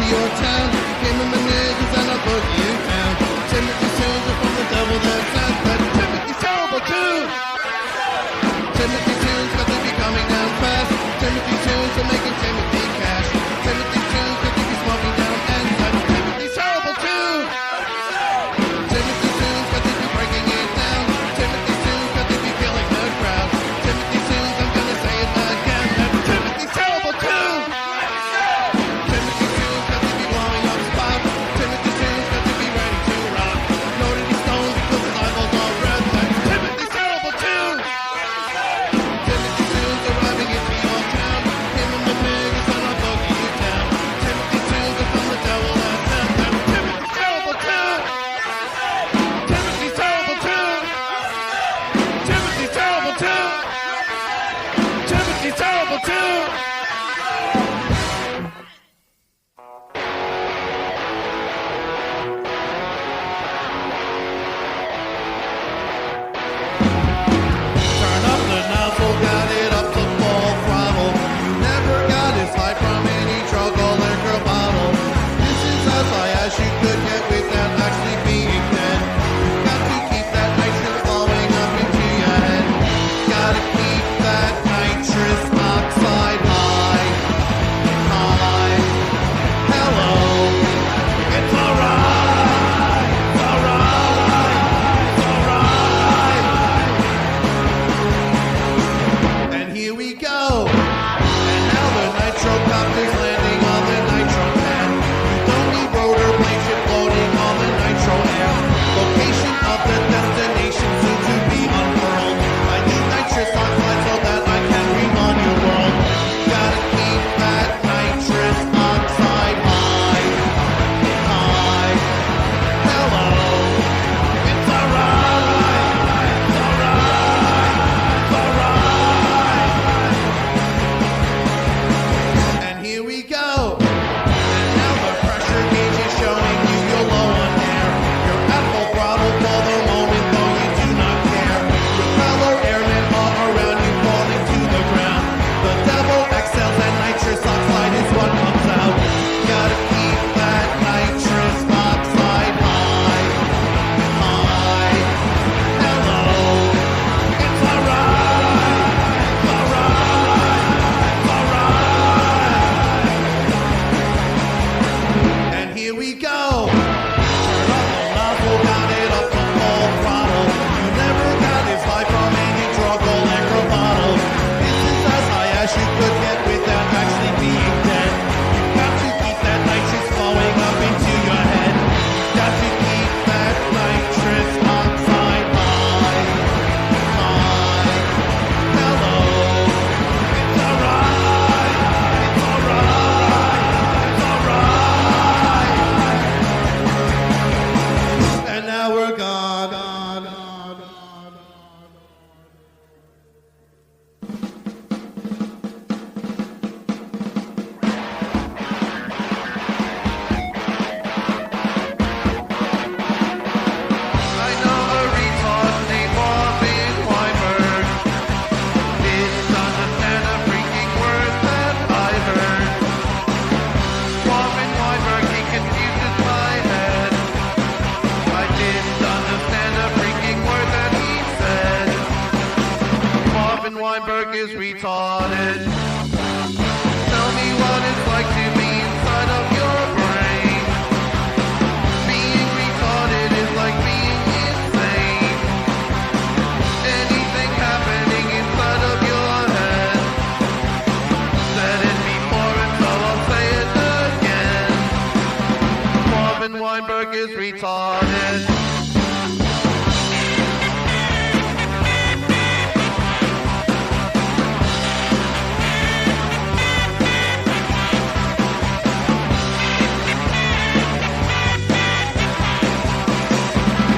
your town. Came in my niggas and I'll put you down. Timothy tunes are from the devil that sounds, but Timothy's terrible too. Timothy tunes got to be coming down fast. Timothy tunes are making Timothy cash. Timothy tunes got to be smoking down ends, but Timothy's terrible too. Timothy tunes got to be breaking it down. Timothy tunes got to be killing the crowd. Timothy tunes, I'm gonna say it again, but Timothy's terrible too. Timothy tunes got to be blowing up spots. Timothy tunes got to be ready to rock. Know that he's stoned because his eyeballs are red, but Timothy's terrible too. Timothy tunes arriving into your town. Him and the niggas and I'll boogie you down. Timothy tunes are from the devil that sounds, but Timothy's terrible too. Timothy's terrible too. Timothy's terrible too. Timothy's terrible too. Turn up the nozzle, got it up to full throttle. You never got as high from any drug or liquor bottle. This is as high as you could get without actually being dead. You got to keep that nitrous flowing up into your head. Gotta keep that nitrous oxide high. High. Hello. It's alright. It's alright. It's alright. And here we go. And now the nitro copter's landing on the nitro pad. You don't need rotor blades, you're floating on the nitro air. Location of the destination soon to be unfurled. I need nitrous oxide so that I can rerun your world. Gotta keep that nitrous oxide high. High. Hello. It's alright. It's alright. It's alright. And here we go. And now the pressure gauge is showing you you're low on air. You're at full throttle for the moment, though you do not care. Your fellow airmen are around you, falling to the ground. The devil exhales and nitrous oxide is what comes out. Gotta keep that nitrous oxide high. High. Hello. It's alright. It's alright. It's alright. And here we go. Turn up the nozzle, got it up to full throttle. You never got as high from any drug or liquor bottle. This is as high as you could get without actually being dead. You got to keep that nitrous flowing up into your head. Got to keep that nitrous oxide high. High. Hello. It's alright. It's alright. It's alright. And now we're gone. I know a retard named Marvin Weinberg didn't understand a freaking word that I heard. Marvin Weinberg, he confuses my head. I didn't understand a freaking word that he said. Marvin Weinberg is retarded. Tell me what it's like to be inside of your brain. Being retarded is like being insane. Anything happening inside of your head. Said it before and so I'll say it again. Marvin Weinberg is retarded.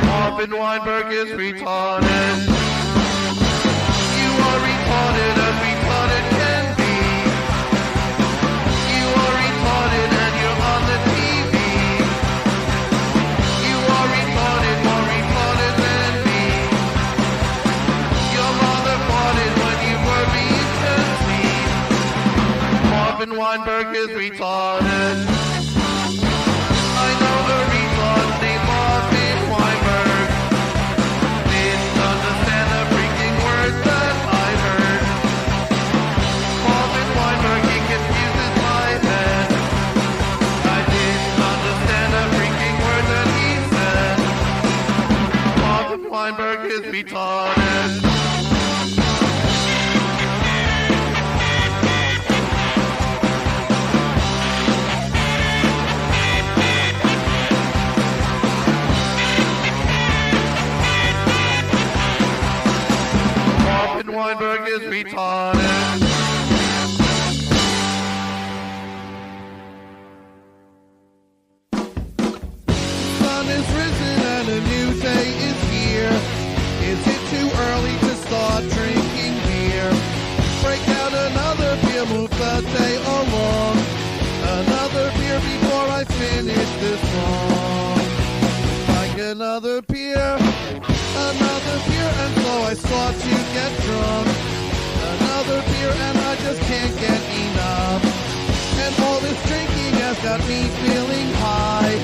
Marvin Weinberg is retarded. You are retarded as retarded can be. You are retarded and you're on the TV. You are retarded, more retarded than me. Your mother farted when you were being conceived. Marvin Weinberg is retarded. Weinberg is retarded. Marvin Weinberg is retarded. Is risen and a new day is here. Is it too early to start drinking beer? Break out another beer, move the day along. Another beer before I finish this song. Like another beer, and so I start to get drunk. Another beer and I just can't get enough. And all this drinking has got me feeling high.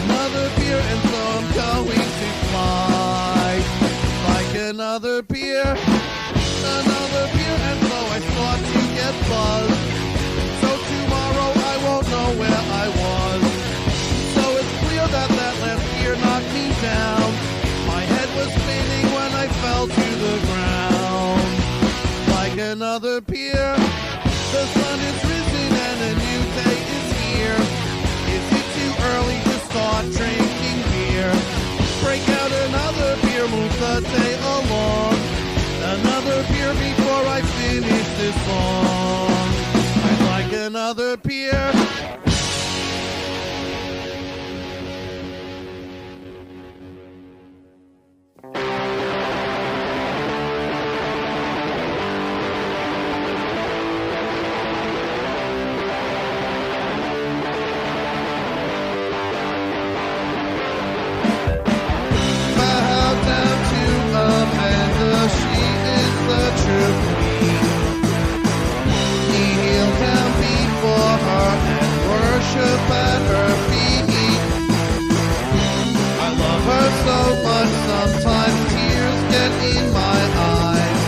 Another beer and so I'm going to fly. Like another beer, and so I start to get buzzed. So tomorrow I won't know where I was. So it's clear that last beer knocked me down. My head was spinning when I fell to the ground. Like another beer, the sun is risen and a new day is here. Is it too early to start drinking beer? Break out another beer, move the day along. Another beer before I finish this song. I'd like another beer. At her feet. I love her so much, sometimes tears get in my eyes.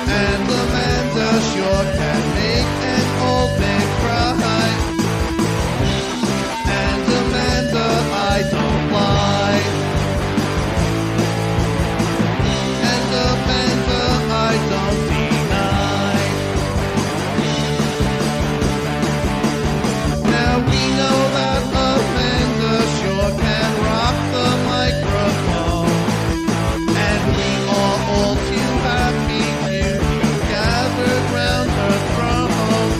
And Amanda sure can make an old man cry. And Amanda, I don't lie. And Amanda, I don't deny. We know that Amanda sure can rock the microphone. And we are all too happy to be gathered round her throne.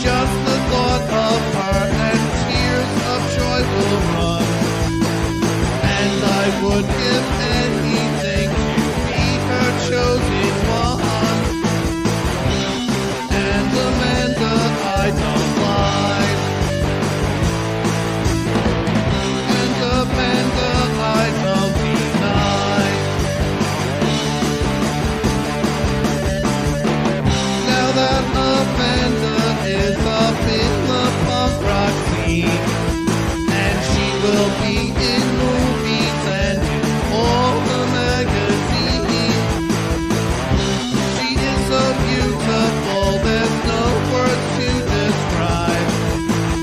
Just the thought of her and tears of joy will run. And I would give anything to be her chosen one. And Amanda, I don't lie. And Amanda, I don't deny. Now that Amanda is up in the punk rock scene, and she will be in movies and in all the magazines. She is so beautiful, there's no words to describe.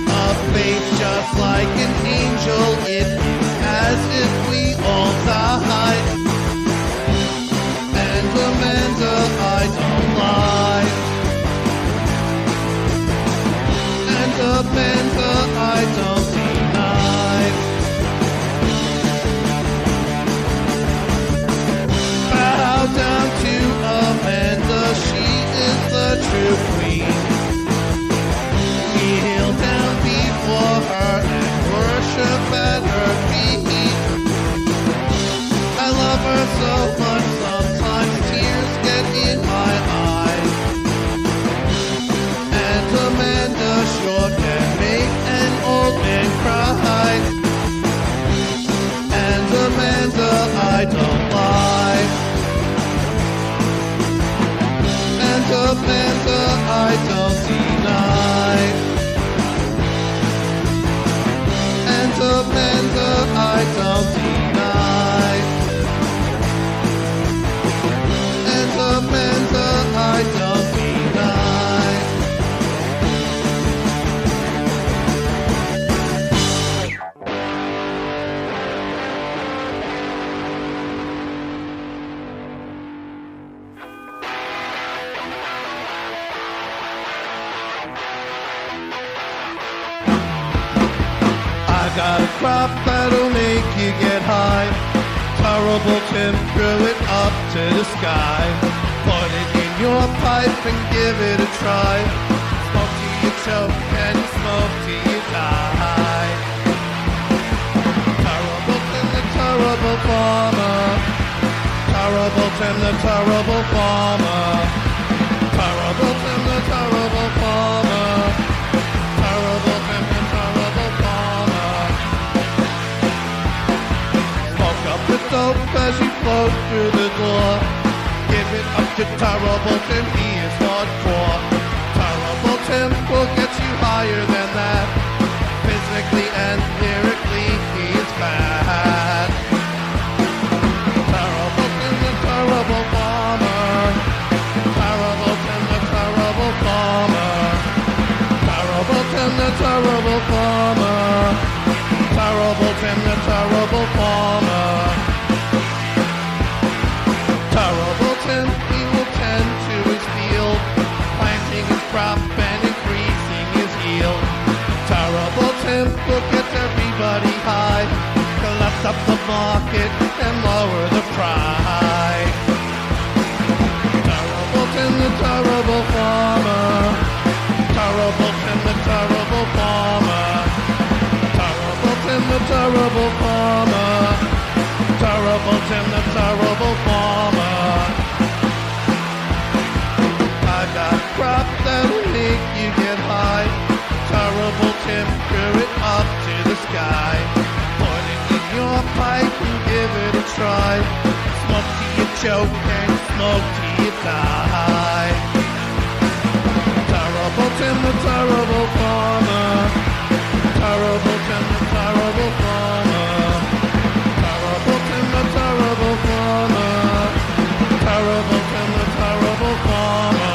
A face just like an angel, it is as if we all died. And Amanda, I don't lie. And Amanda, I don't deny. Bow down to Amanda, she is the true queen. We kneel down before her and worship at her feet. I love her so much, sometimes tears get in my eyes. And Amanda sure can make an old man cry. And Amanda, I don't lie. And Amanda, I don't deny. And Amanda, got a crop that'll make you get high. Terrible Tim threw it up to the sky. Put it in your pipe and give it a try. Smoke till you choke and smoke till you die. Terrible Tim, the terrible farmer. Terrible Tim, the terrible farmer. Terrible Tim, the terrible farmer. Terrible Tim, the terrible farmer. Smoke up the dope as you float through the door. Give it up to Terrible Tim, he is hardcore. Terrible Tim will get you higher than that. Physically and lyrically, he is bad. Terrible Tim, the terrible farmer. Terrible Tim, the terrible farmer. Terrible Tim, the terrible farmer. Terrible Tim, the terrible farmer. Terrible Tim, he will tend to his field, planting his crop and increasing his yield. Terrible Tim will get everybody high, collapse up the market and lower the price. Terrible Tim, the terrible farmer. Terrible Tim, the terrible farmer. Terrible Tim, the terrible farmer. Terrible Tim, the terrible farmer. I got crop that'll make you get high. Terrible Tim threw it up to the sky. Put it in your pipe and give it a try. Smoke till you choke and smoke till you die. Terrible Tim, the terrible farmer. Terrible Tim, the terrible farmer. Terrible Tim, the terrible farmer. Terrible Tim, the terrible farmer.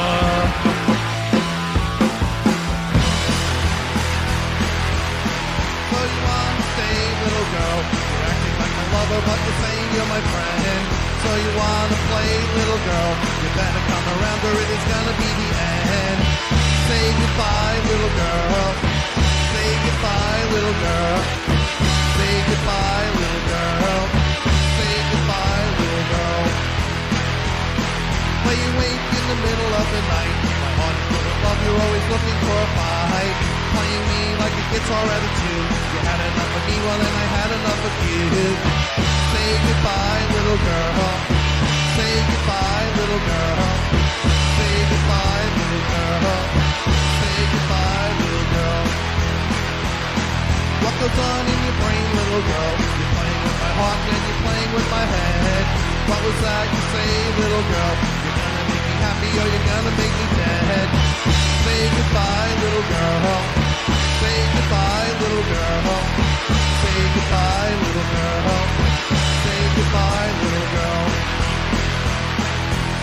So you wanna stay, little girl? You're acting like my lover, but you're saying you're my friend. So you wanna play, little girl? You better come around or it is gonna be the end. Say goodbye, little girl. Say goodbye, little girl. Say goodbye, little girl. Say goodbye, little girl. Lay awake in the middle of the night. My heart is full of love, you're always looking for a fight. Playing me like a guitar at a tune. You had enough of me, well then I had enough of you. Say goodbye, little girl. Say goodbye, little girl. Say goodbye, little girl. Say goodbye, little girl. What goes on in your brain, little girl? You're playing with my heart and you're playing with my head. What was that you say, little girl? You're gonna make me happy or you're gonna make me dead. Say goodbye, little girl. Say goodbye, little girl. Say goodbye, little girl. Say goodbye, little girl.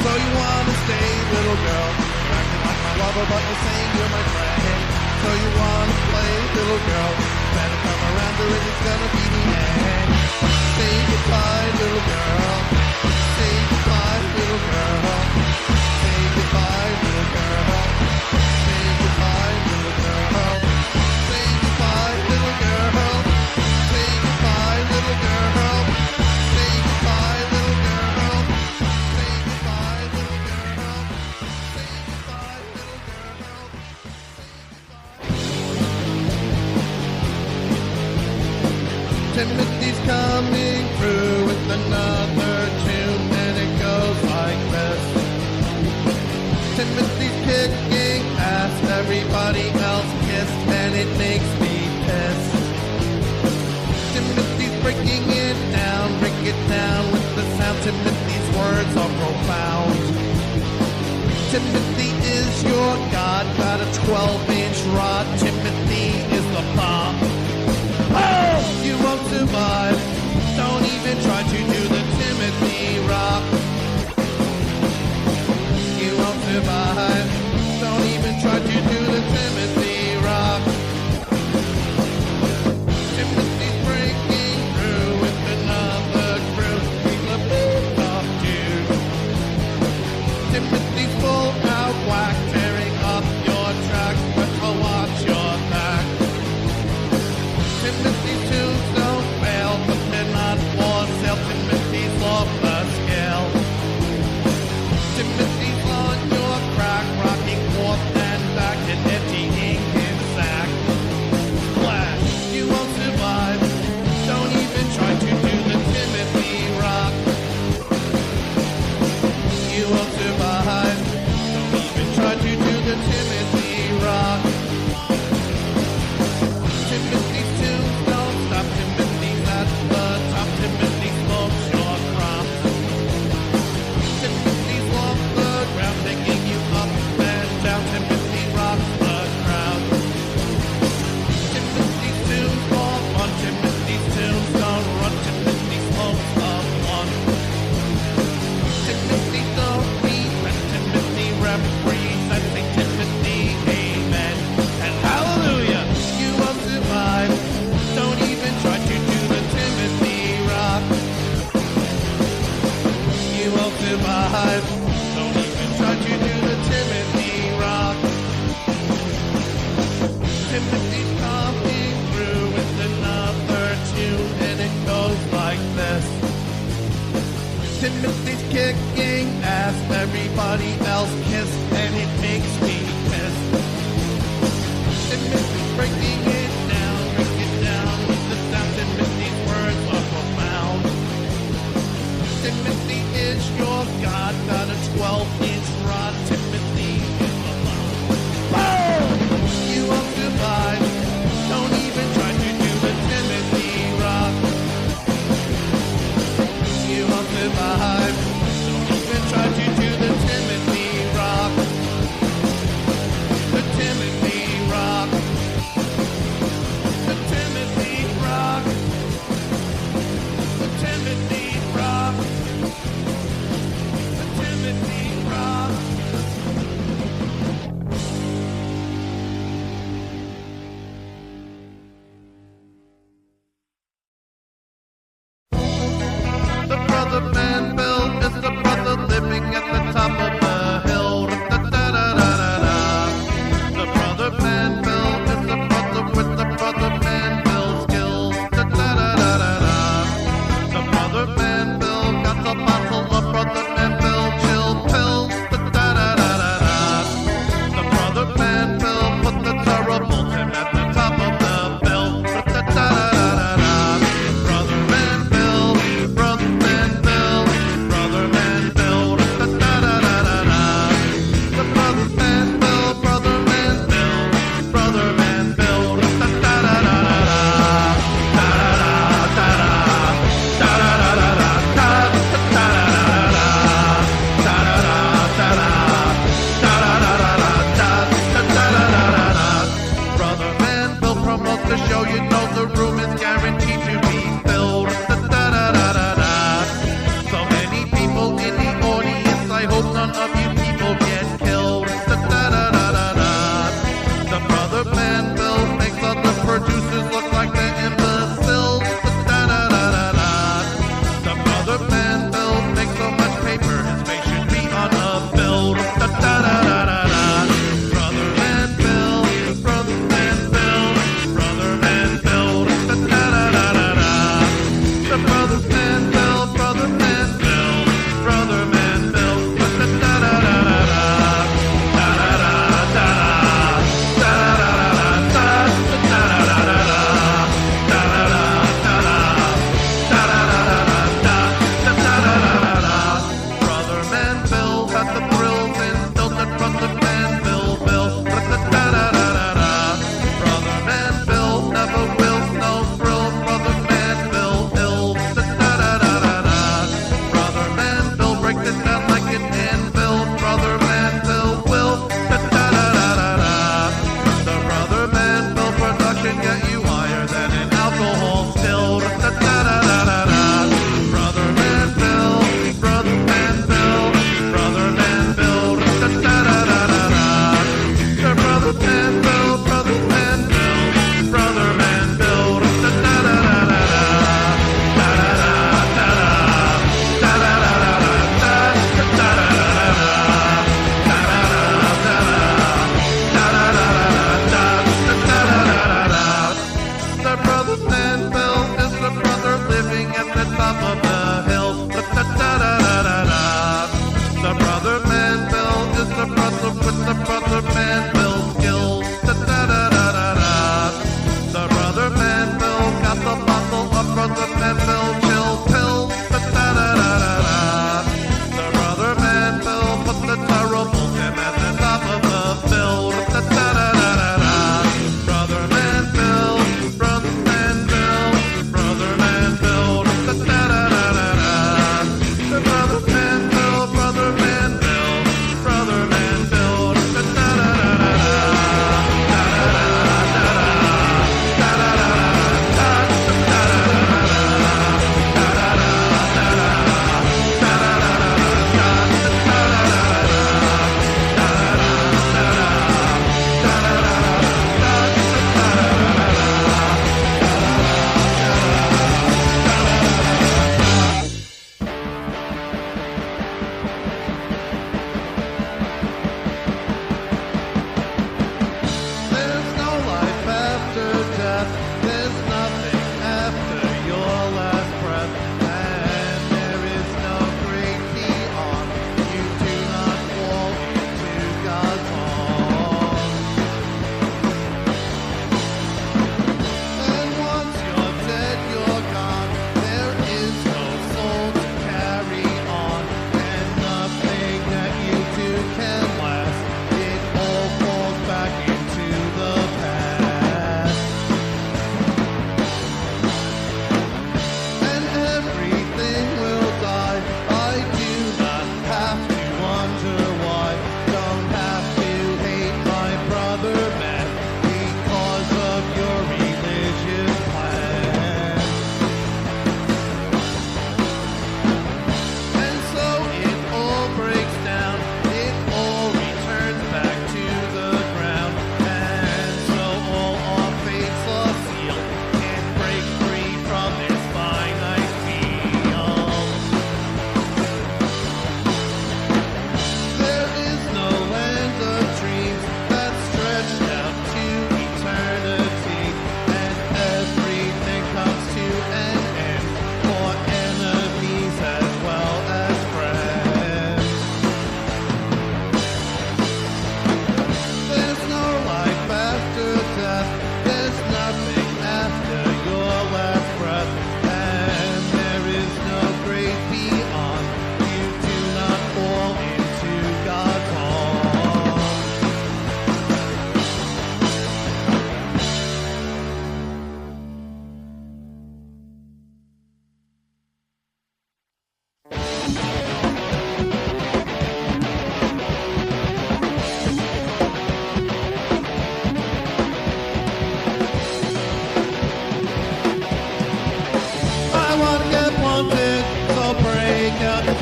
So you wanna stay, little girl? You're acting like my lover, but you're saying you're my friend. So you wanna play, little girl? Better come around or it's gonna be the end. Say goodbye, little girl. Say goodbye, little girl. Say goodbye, little girl. Say goodbye, little girl. Say goodbye, little girl. Say goodbye, little girl. Say goodbye, little girl. Say goodbye, little girl. Say goodbye, little girl. Timothy's coming through with another tune, and it goes like this. Timothy's kicking ass, everybody else kissed, and it makes me pissed. Timothy's breaking it down, break it down with the sound. Timothy's words are profound. Timothy is your god, got a 12-inch rod. Timothy is the bomb. Oh, you won't survive. Don't even try to do the Timothy rock. You won't survive. Don't even try to do the Timothy rock. Timothy's breaking through with another crew. People are pissed off too. Timothy's full out whack, tearing up your track, but I'll watch your back. Timothy's Timothy's kicking ass, everybody else kiss, and it makes me piss. Timothy's breaking it down with the sound. Timothy's words are profound. Timothy is your god, got a 12-inch rod. Timothy is alone. Boom! You won't survive. Don't even try to do the Timothy rock. You won't survive. Don't even try to do the Timothy rock.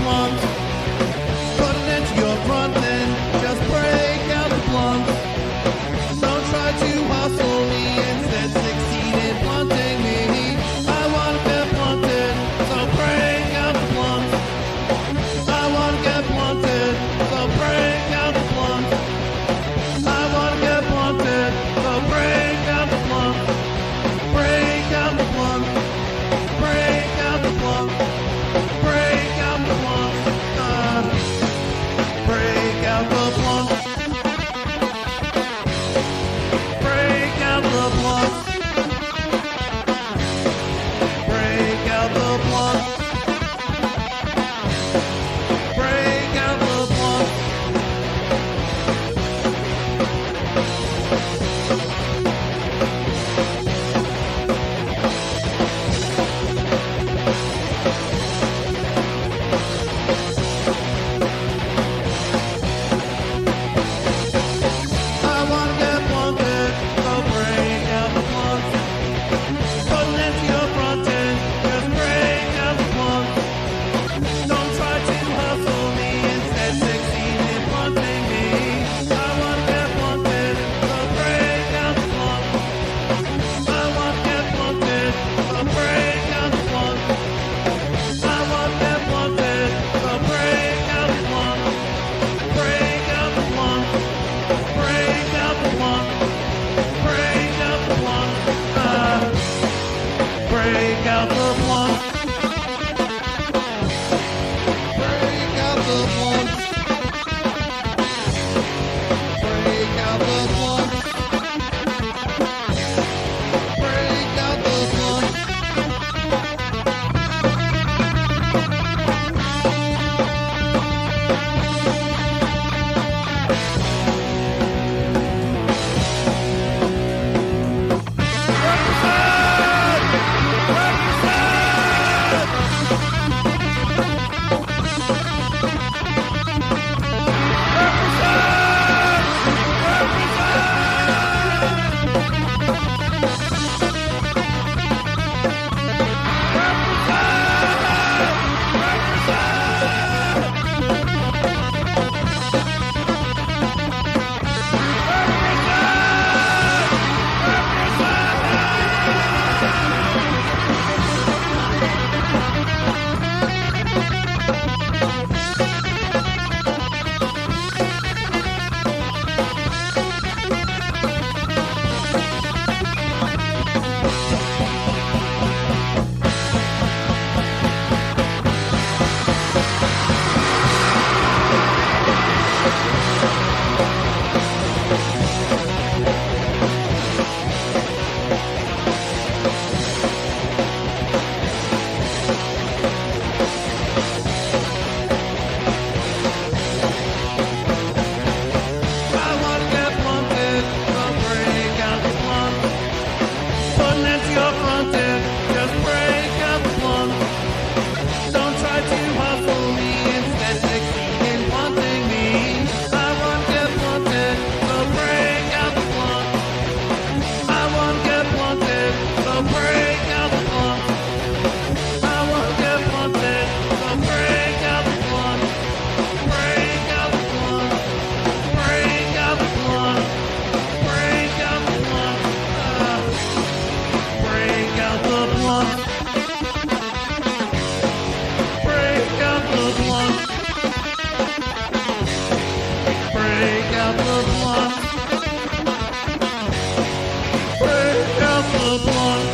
blunt. Put it into your front end, just break out the blunt. Don't try to hustle me, instead succeed in blunting me. I wanna get blunted, so break out the blunt. I wanna get blunted, so break out the blunt. I wanna get blunted, so break out the blunt. Break out the blunt. Break out the blunt. Break out the blunt. Break out the blunt. Break out the blunt. Break out the blunt. Break out the blunt. I wanna get blunted, so break out the blunt. Put it into your front end, just break out the blunt. Don't try to hustle me, instead succeed in blunting me. I wanna get blunted, so break out the blunt. I wanna get blunted, so break out the blunt. I wanna get blunted, so break out the blunt. Break out the blunt. Break out the blunt. Break out the blunt. Break out the blunt. Break out the blunt. Break out the blunt. Break out the blunt. I wanna get blunted, so break out the blunt. Put it into your front end, just break out the blunt. Don't try to hustle me, instead succeed in blunting me. I wanna get blunted, so break out the blunt. I wanna get blunted, so break out the blunt. I wanna get blunted, so break out the blunt. Break out the blunt. Break out the blunt. Break out the blunt. Break out the blunt. Break out the blunt. Break out the blunt. Break out the blunt.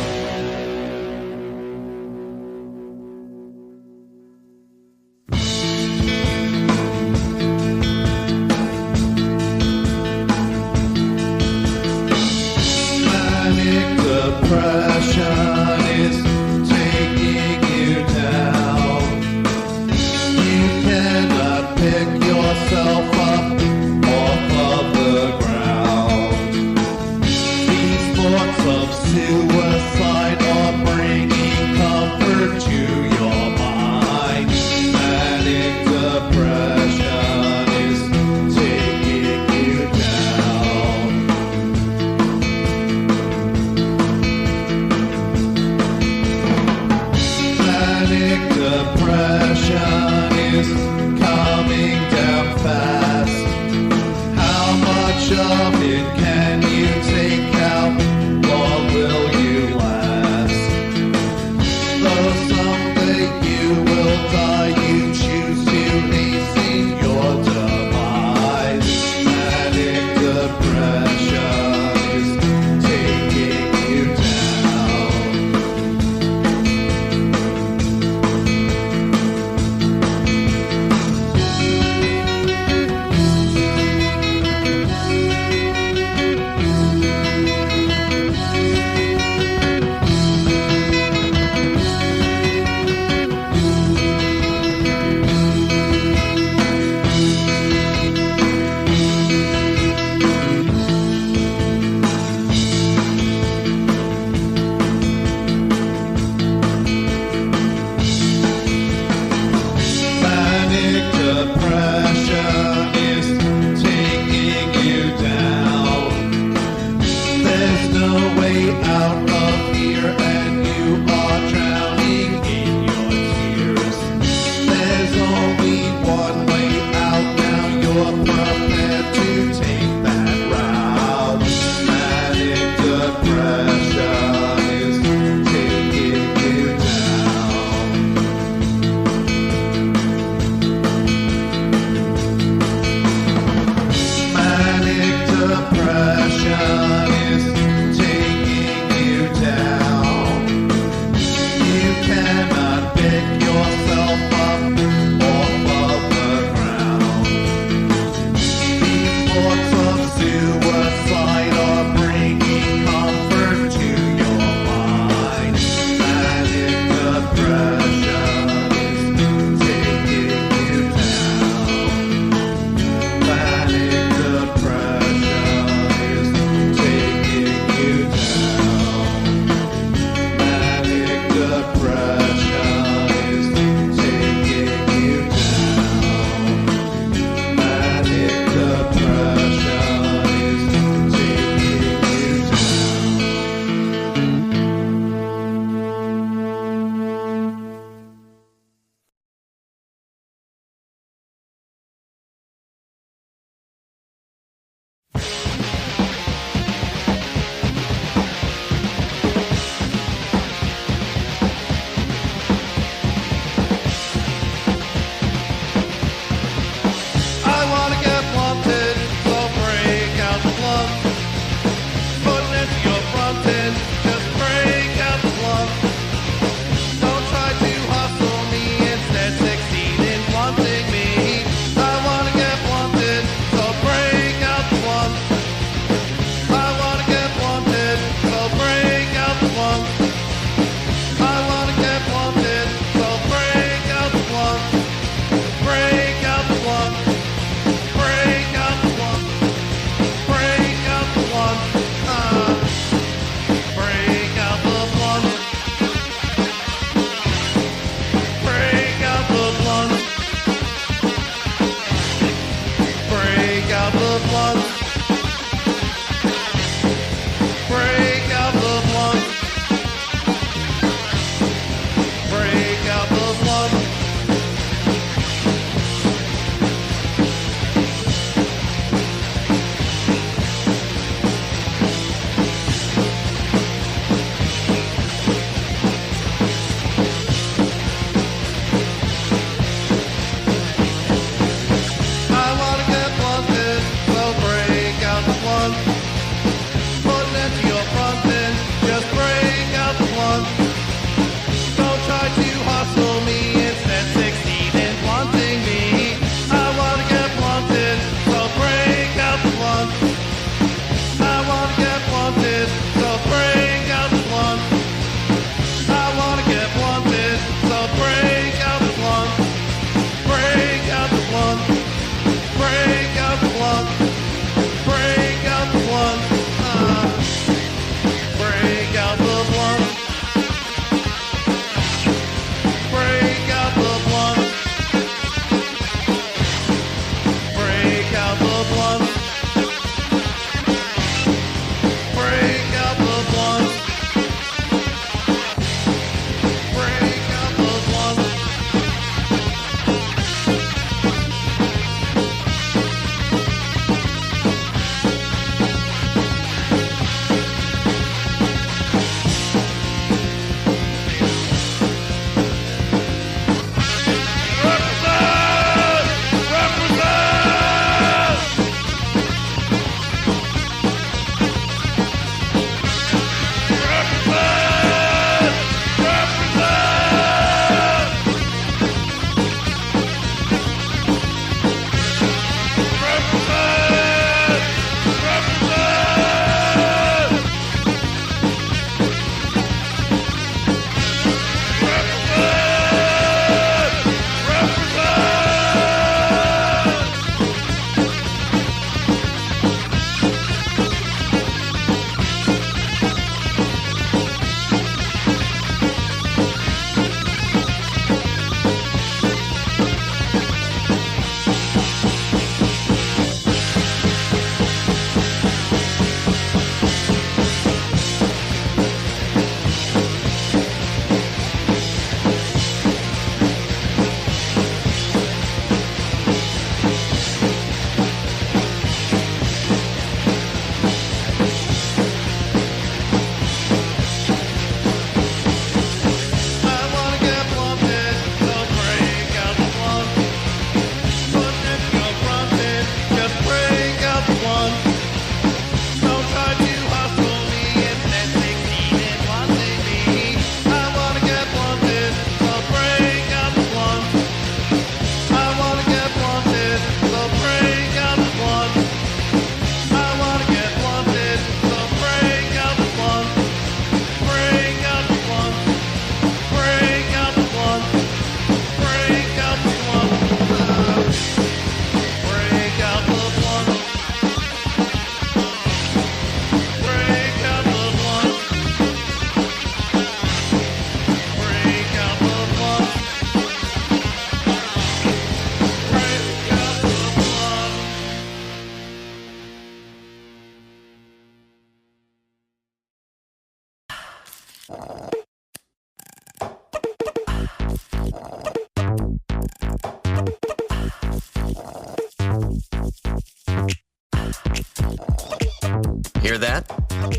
Hear that?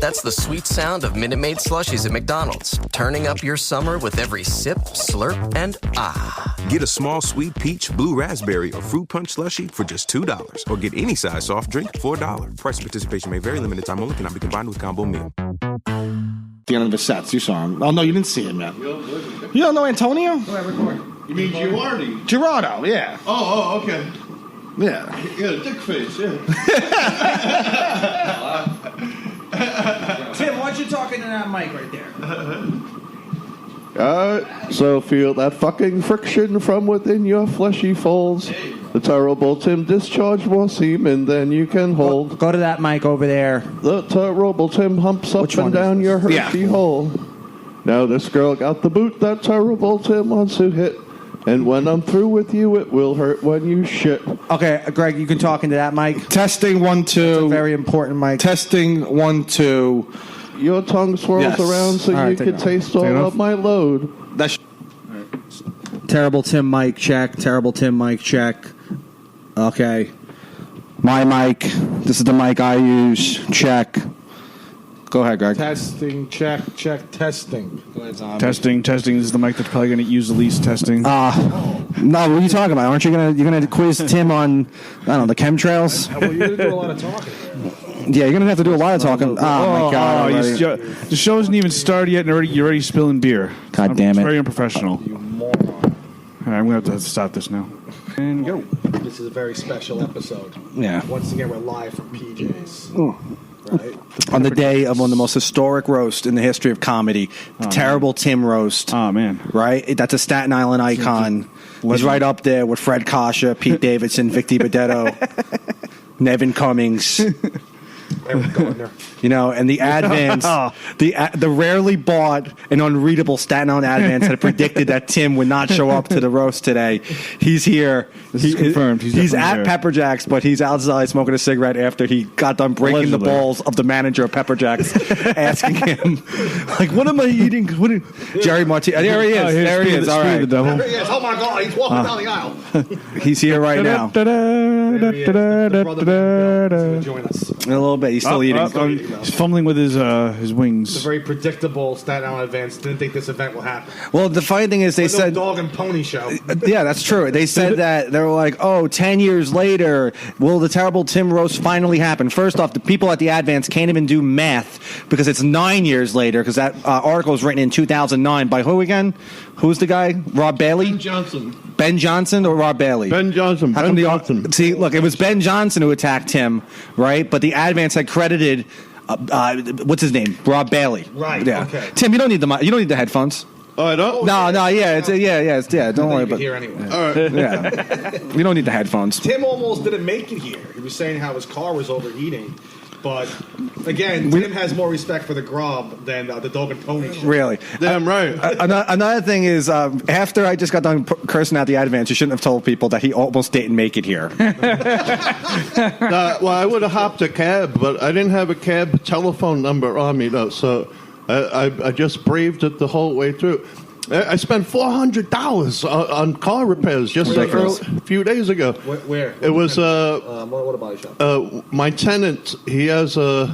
That's the sweet sound of Minute Maid slushies at McDonald's, turning up your summer with every sip, slurp, and ah. Get a small sweet peach, blue raspberry, or fruit punch slushie for just $2. Or get any size soft drink for $1. Price and participation may vary. Limited time only. Cannot be combined with combo meal. The end of the sets, you saw him. Oh, no, you didn't see him yet. You don't know Antonio? No, I record. You mean Girardi? Gerardo, yeah. Oh, okay. Yeah. Yeah, dick face, yeah. Tim, why don't you talk into that mic right there? So feel that fucking friction from within your fleshy folds. The terrible Tim discharge more semen than you can hold. Go to that mic over there. The terrible Tim humps up Which one and down is your this? herky hole. Now this girl got the boot that terrible Tim wants to hit. And when I'm through with you, it will hurt when you shit. Okay, Greg, you can talk into that mic. Testing 1, 2. That's a very important mic. Testing 1, 2. Your tongue swirls Yes. around so All right, you take can it off. taste Take it all off. of my load. That's Terrible Tim mic check. Terrible Tim mic check. Okay. My mic. This is the mic I use. Check. Go ahead, Greg. testing, check, testing. Go ahead, Zombie. Testing. This is the mic that's probably going to use the least testing. No, what are you talking about? Aren't you gonna quiz Tim on I don't know the chemtrails? Well, you're going to do a lot of talking. Yeah, you're gonna have to do a lot of talking. Oh, my God! already. The show hasn't even started yet, and you're already spilling beer. God damn it! It's very unprofessional. You moron. All right, I'm going to have to stop this now. And go. This is a very special episode. Yeah. Once again, we're live from PJ's. Right? On the day of one of the most historic roasts in the history of comedy, the terrible Tim roast. Oh, man. Right? That's a Staten Island icon. He's right up there with Fred Kasha, Pete Davidson, Vic DiBedetto, Nevin Cummings. Eric Gardner. You know, and the advance, the rarely bought and unreadable Staten Island advance had predicted that Tim would not show up to the roast today. He's here. This is confirmed. He's definitely at here. Pepper Jack's, but he's outside smoking a cigarette after he got done breaking the Allegedly. balls of the manager of Pepper Jack's, asking him, like, what am I eating? Jerry Martinez. There he is. There he is. All Speed right. of the devil. There he is. Oh, my God. He's walking down the aisle. He's here right now. There he is. The brother man Bill is going to join us. In a little bit. He's still eating. He's fumbling with his It's a wings. very predictable Staten Island advance. Didn't think this event will happen. Well, the funny thing is they No said... dog and pony show. Yeah, that's true. They said that they were like, 10 years later, will the terrible Tim roast finally happen? First off, the people at the Advance can't even do math because it's 9 years later because that article was written in 2009 by who again? Who's the guy? Rob Bailey? Ben Johnson or Rob Bailey? Ben Johnson. How come see, look, it was Ben Johnson who attacked Tim, right? But the Advance had credited, what's his name? Rob Bailey. Right, Yeah. okay. Tim, you don't need the headphones. Oh, I don't? No, yeah, don't worry about it. Here anyway. All right. Yeah. You don't need the headphones. Tim almost didn't make it here. He was saying how his car was overheating. But, again, Tim has more respect for the Grob than the dog and pony show. Really. Damn right. Another thing is, after I just got done cursing out the Advance, you shouldn't have told people that he almost didn't make it here. Well, I would have hopped a cab, but I didn't have a cab telephone number on me, though, so I just braved it the whole way through. I spent $400 on car repairs just a few days ago. Where? It was What about shop? my tenant. He has a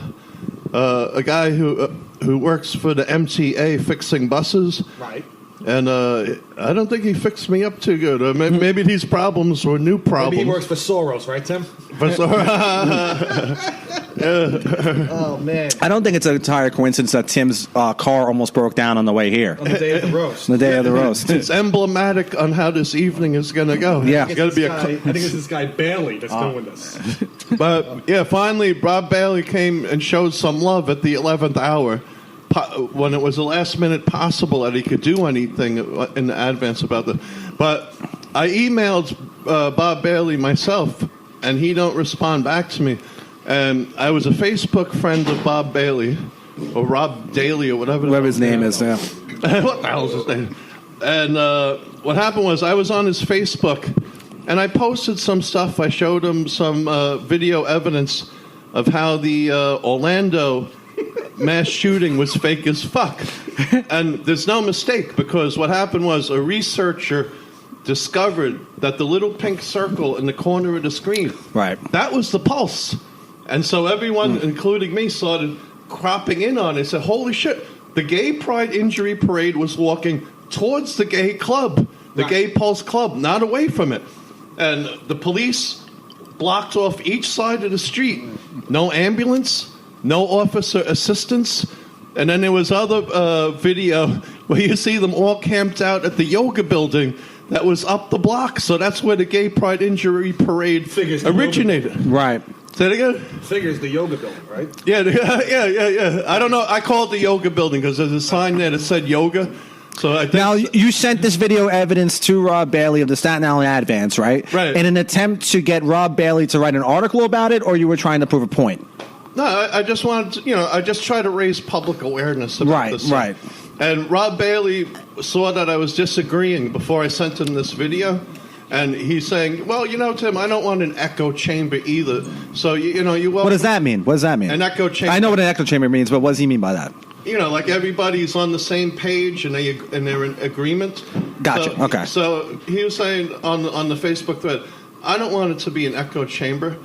guy who works for the MTA fixing buses. Right. And I don't think he fixed me up too good. Maybe these problems were new problems. Maybe he works for Soros, right, Tim? Oh, man. I don't think it's an entire coincidence that Tim's car almost broke down on the way here. On the day of the roast. The day of the roast. It's emblematic on how this evening is going to go. Yeah. It's got to be I think it's this guy Bailey that's doing this. But yeah, finally, Rob Bailey came and showed some love at the 11th hour when it was the last minute possible that he could do anything in the advance about the. But I emailed Bob Bailey myself, and he don't respond back to me. And I was a Facebook friend of Bob Bailey, or Rob Daly, or whatever his name is, yeah. What the hell's his name? And what happened was I was on his Facebook, and I posted some stuff. I showed him some video evidence of how the Orlando mass shooting was fake as fuck. And there's no mistake, because what happened was a researcher discovered that the little pink circle in the corner of the screen, right, that was the pulse. And so everyone, including me, started cropping in on it. Said, holy shit, the Gay Pride Injury Parade was walking towards the gay club, the Gay Pulse Club, not away from it. And the police blocked off each side of the street. No ambulance, no officer assistance. And then there was other video where you see them all camped out at the yoga building that was up the block. So that's where the Gay Pride Injury Parade originated. Right. Say it again? Figures the yoga building, right? Yeah. I don't know. I call it the yoga building because there's a sign there that said yoga. So I think now, you sent this video evidence to Rob Bailey of the Staten Island Advance, right? Right. In an attempt to get Rob Bailey to write an article about it, or you were trying to prove a point? No, I just wanted to, I just try to raise public awareness about this. Right. And Rob Bailey saw that I was disagreeing before I sent him this video. And he's saying, well, Tim, I don't want an echo chamber either. So, you What does that mean? What does that mean? An echo chamber. I know what an echo chamber means, but what does he mean by that? Like everybody's on the same page and they're in agreement. Gotcha. So, Okay. So he was saying on the Facebook thread, I don't want it to be an echo chamber.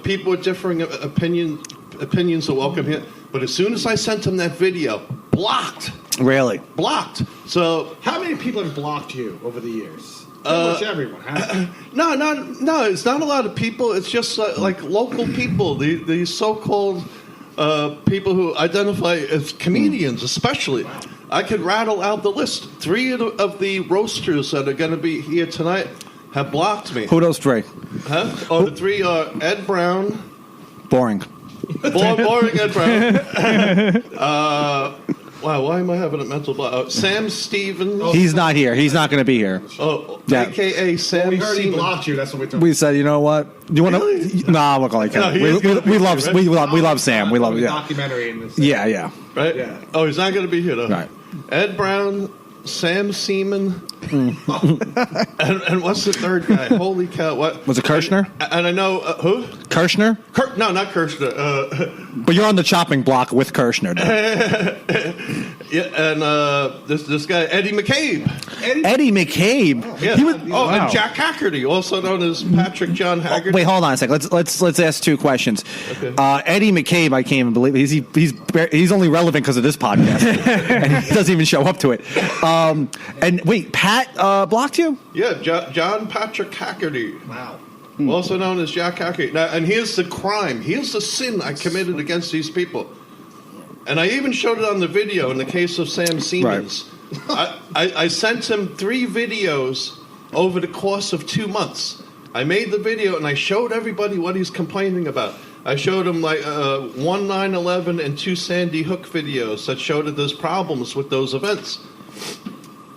People with differing opinions are welcome here. But as soon as I sent him that video, blocked. Really? Blocked. So how many people have blocked you over the years? Pretty much everyone. Huh? No. It's not a lot of people. It's just like local people. These so-called people who identify as comedians, especially. Wow. I could rattle out the list. 3 of the roasters that are going to be here tonight have blocked me. Who are those 3? Huh? Oh, the 3 are Ed Brown. Boring. Boring Ed Brown. Wow, why am I having a mental block? Sam Stevens. He's not here. He's not going to be here. Oh, yeah. A.K.A. Sam we heard Stevens. he blocked you. That's what we told. We said, you know what? Do you want to? Really? Nah, we'll call it. No, we love Sam. We love documentary in this. Yeah. Right? Yeah. Oh, he's not going to be here though. Right. Ed Brown, Sam Seaman, and what's the third guy? Holy cow! What was it? Kirshner? And I know who? Kirshner? No, not Kirshner. But you're on the chopping block with Kirshner. Yeah, and this guy Eddie McCabe. Eddie McCabe. Yeah. He was, wow. And Jack Haggerty, also known as Patrick John Haggerty. Wait, hold on a second. Let's ask 2 questions. Okay. Eddie McCabe, I can't even believe it. He's only relevant because of this podcast, and he doesn't even show up to it. And wait, Pat blocked you? Yeah, John Patrick Haggerty. Wow. Also known as Jack Haggerty. Now, and here's the crime. Here's the sin I committed against these people. And I even showed it on the video in the case of Sam Siemens. Right. I sent him 3 videos over the course of 2 months. I made the video and I showed everybody what he's complaining about. I showed him like 1 9/11 and 2 Sandy Hook videos that showed that there's problems with those events.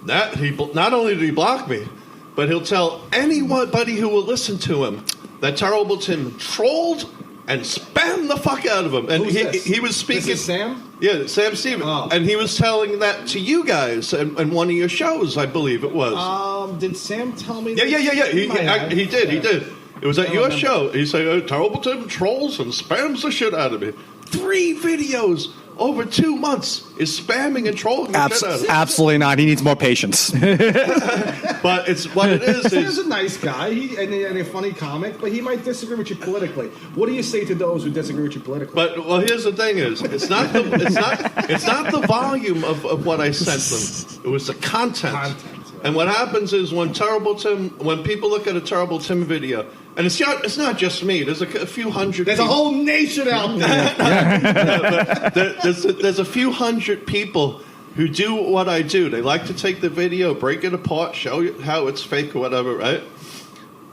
That not only did he block me, but he'll tell anybody who will listen to him that Terrible Tim trolled and spammed the fuck out of him. And he was speaking. This is Sam? Yeah, Sam Stevens. Oh. And he was telling that to you guys in one of your shows, I believe it was. Did Sam tell me? Yeah. He did. It was at your show. He said, Terrible Tim trolls and spams the shit out of me. 3 videos over 2 months is spamming and trolling the shit out of him. Absolutely not. He needs more patience. But it's what it is. Sam's a nice guy and a funny comic, but he might disagree with you politically. What do you say to those who disagree with you politically? But here's the thing: it's not the volume of what I sent them. It was the content. And what happens is when people look at a Terrible Tim video, and it's not just me. There's a few hundred. There's a whole nation out there. There's a few hundred people who do what I do. They like to take the video, break it apart, show you how it's fake or whatever, right?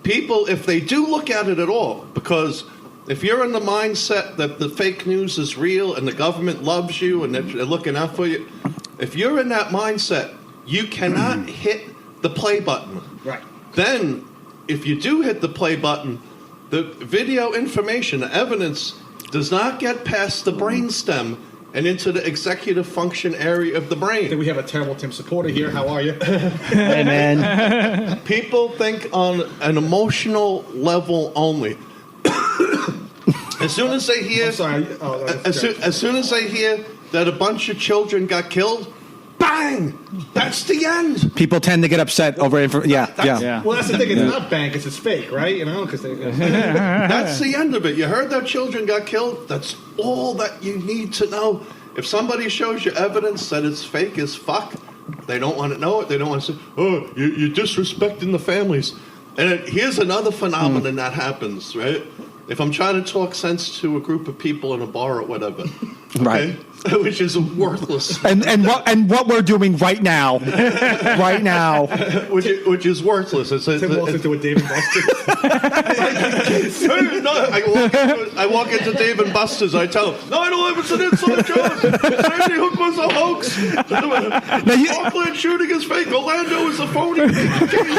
People, if they do look at it at all, because if you're in the mindset that the fake news is real and the government loves you and they're looking out for you, if you're in that mindset, you cannot hit the play button. Right. Then, if you do hit the play button, the video information, the evidence, does not get past the brainstem and into the executive function area of the brain. I think we have a Terrible Tim supporter here. How are you? Hey, man. People think on an emotional level only. As soon as they hear, I'm sorry. as soon as they hear that a bunch of children got killed, bang. That's the end. People tend to get upset over yeah. Well, that's the thing. It's not bank. It's fake, right? You know, because that's the end of it. You heard that children got killed. That's all that you need to know. If somebody shows you evidence that it's fake as fuck, they don't want to know it. They don't want to say, "Oh, you're disrespecting the families." And here's another phenomenon that happens, right? If I'm trying to talk sense to a group of people in a bar or whatever, okay, right, which is worthless, and what we're doing right now, which is worthless. Tim walks into a Dave and Buster's. I walk into Dave and Buster's. I tell them, 9/11 's an inside job. Sandy Hook was a hoax. Auckland shooting is fake. Orlando is a phony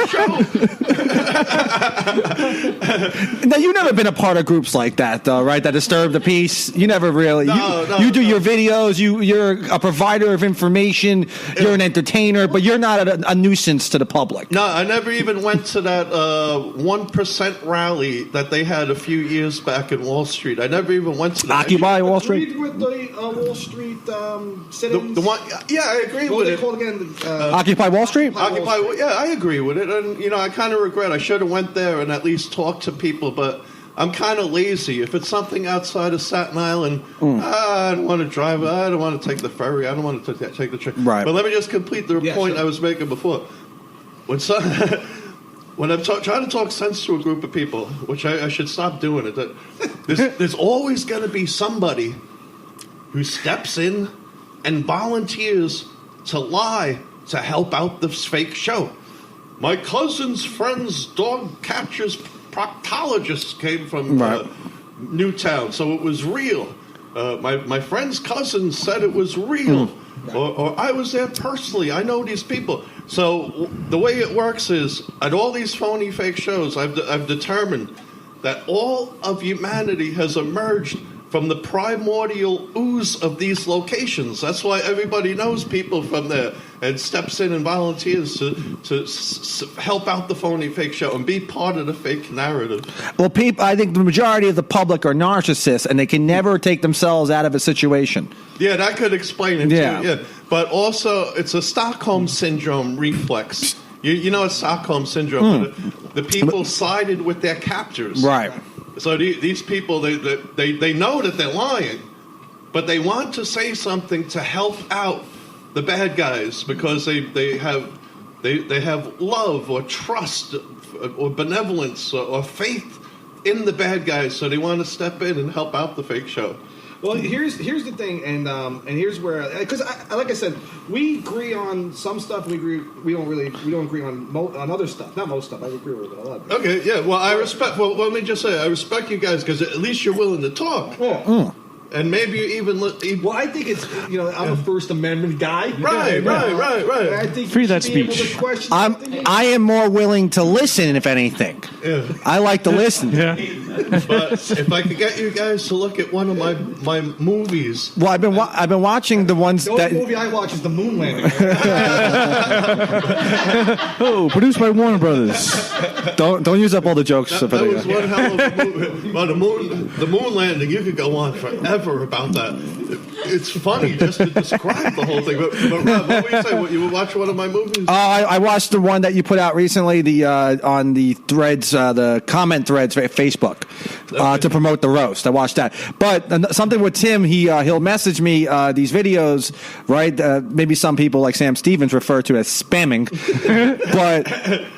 show. Now, you've never been a part of groups like that, though, right? That disturb the peace. You never really. You do your videos. You're a provider of information. You're an entertainer, but you're not a nuisance to the public. No, I never even went to that 1% rally that they had a few years back in Wall Street. I never even went to that. Occupy Wall Street? With the Wall Street sit-ins? The one, yeah, I agree with it. What are they called again? Occupy Wall Street? Occupy, yeah, I agree with it. And, I kind of regret. I should have went there and at least talked to people, but I'm kind of lazy. If it's something outside of Staten Island, I don't want to drive. I don't want to take the ferry. I don't want to take the train. Right. But let me just complete the point I was making before. When I'm trying to talk sense to a group of people, which I should stop doing it, there's always going to be somebody who steps in and volunteers to lie to help out this fake show. My cousin's friend's dog catcher's proctologist came from Newtown, so it was real. My friend's cousin said it was real. Or I was there personally. I know these people. So the way it works is, at all these phony fake shows, I've determined that all of humanity has emerged from the primordial ooze of these locations. That's why everybody knows people from there and steps in and volunteers to help out the phony fake show and be part of the fake narrative. Well, I think the majority of the public are narcissists, and they can never take themselves out of a situation. Yeah, that could explain it too. Yeah, but also it's a Stockholm syndrome reflex. You know it's Stockholm syndrome. The people sided with their captors. Right. So these people, they know that they're lying, but they want to say something to help out the bad guys because they have love or trust or benevolence or faith in the bad guys, so they want to step in and help out the fake show. Well, here's the thing, and here's where, because like I said, we agree on some stuff. We don't agree on other stuff. Not most stuff. I agree with it a lot. Okay, yeah. Well, I respect. Well, let me just say, I respect you guys because at least you're willing to talk. Yeah. And maybe you even. Well, I think it's I'm a First Amendment guy. Right. I think free that speech. I am more willing to listen, if anything. Yeah. I like to listen. Yeah. But if I could get you guys to look at one of my movies. Well, I've been watching the ones the only movie I watch is The Moon Landing. Produced by Warner Brothers. Don't use up all the jokes. That was one hell of a movie. Well, the moon landing. You could go on forever about that. It's funny just to describe the whole thing. But Rob, what would you say? You would watch one of my movies? I watched the one that you put out recently, on the threads, the comment threads for Facebook, to promote the roast. I watched that. But something with Tim, he'll message me these videos, right? Maybe some people like Sam Stevens refer to as spamming, but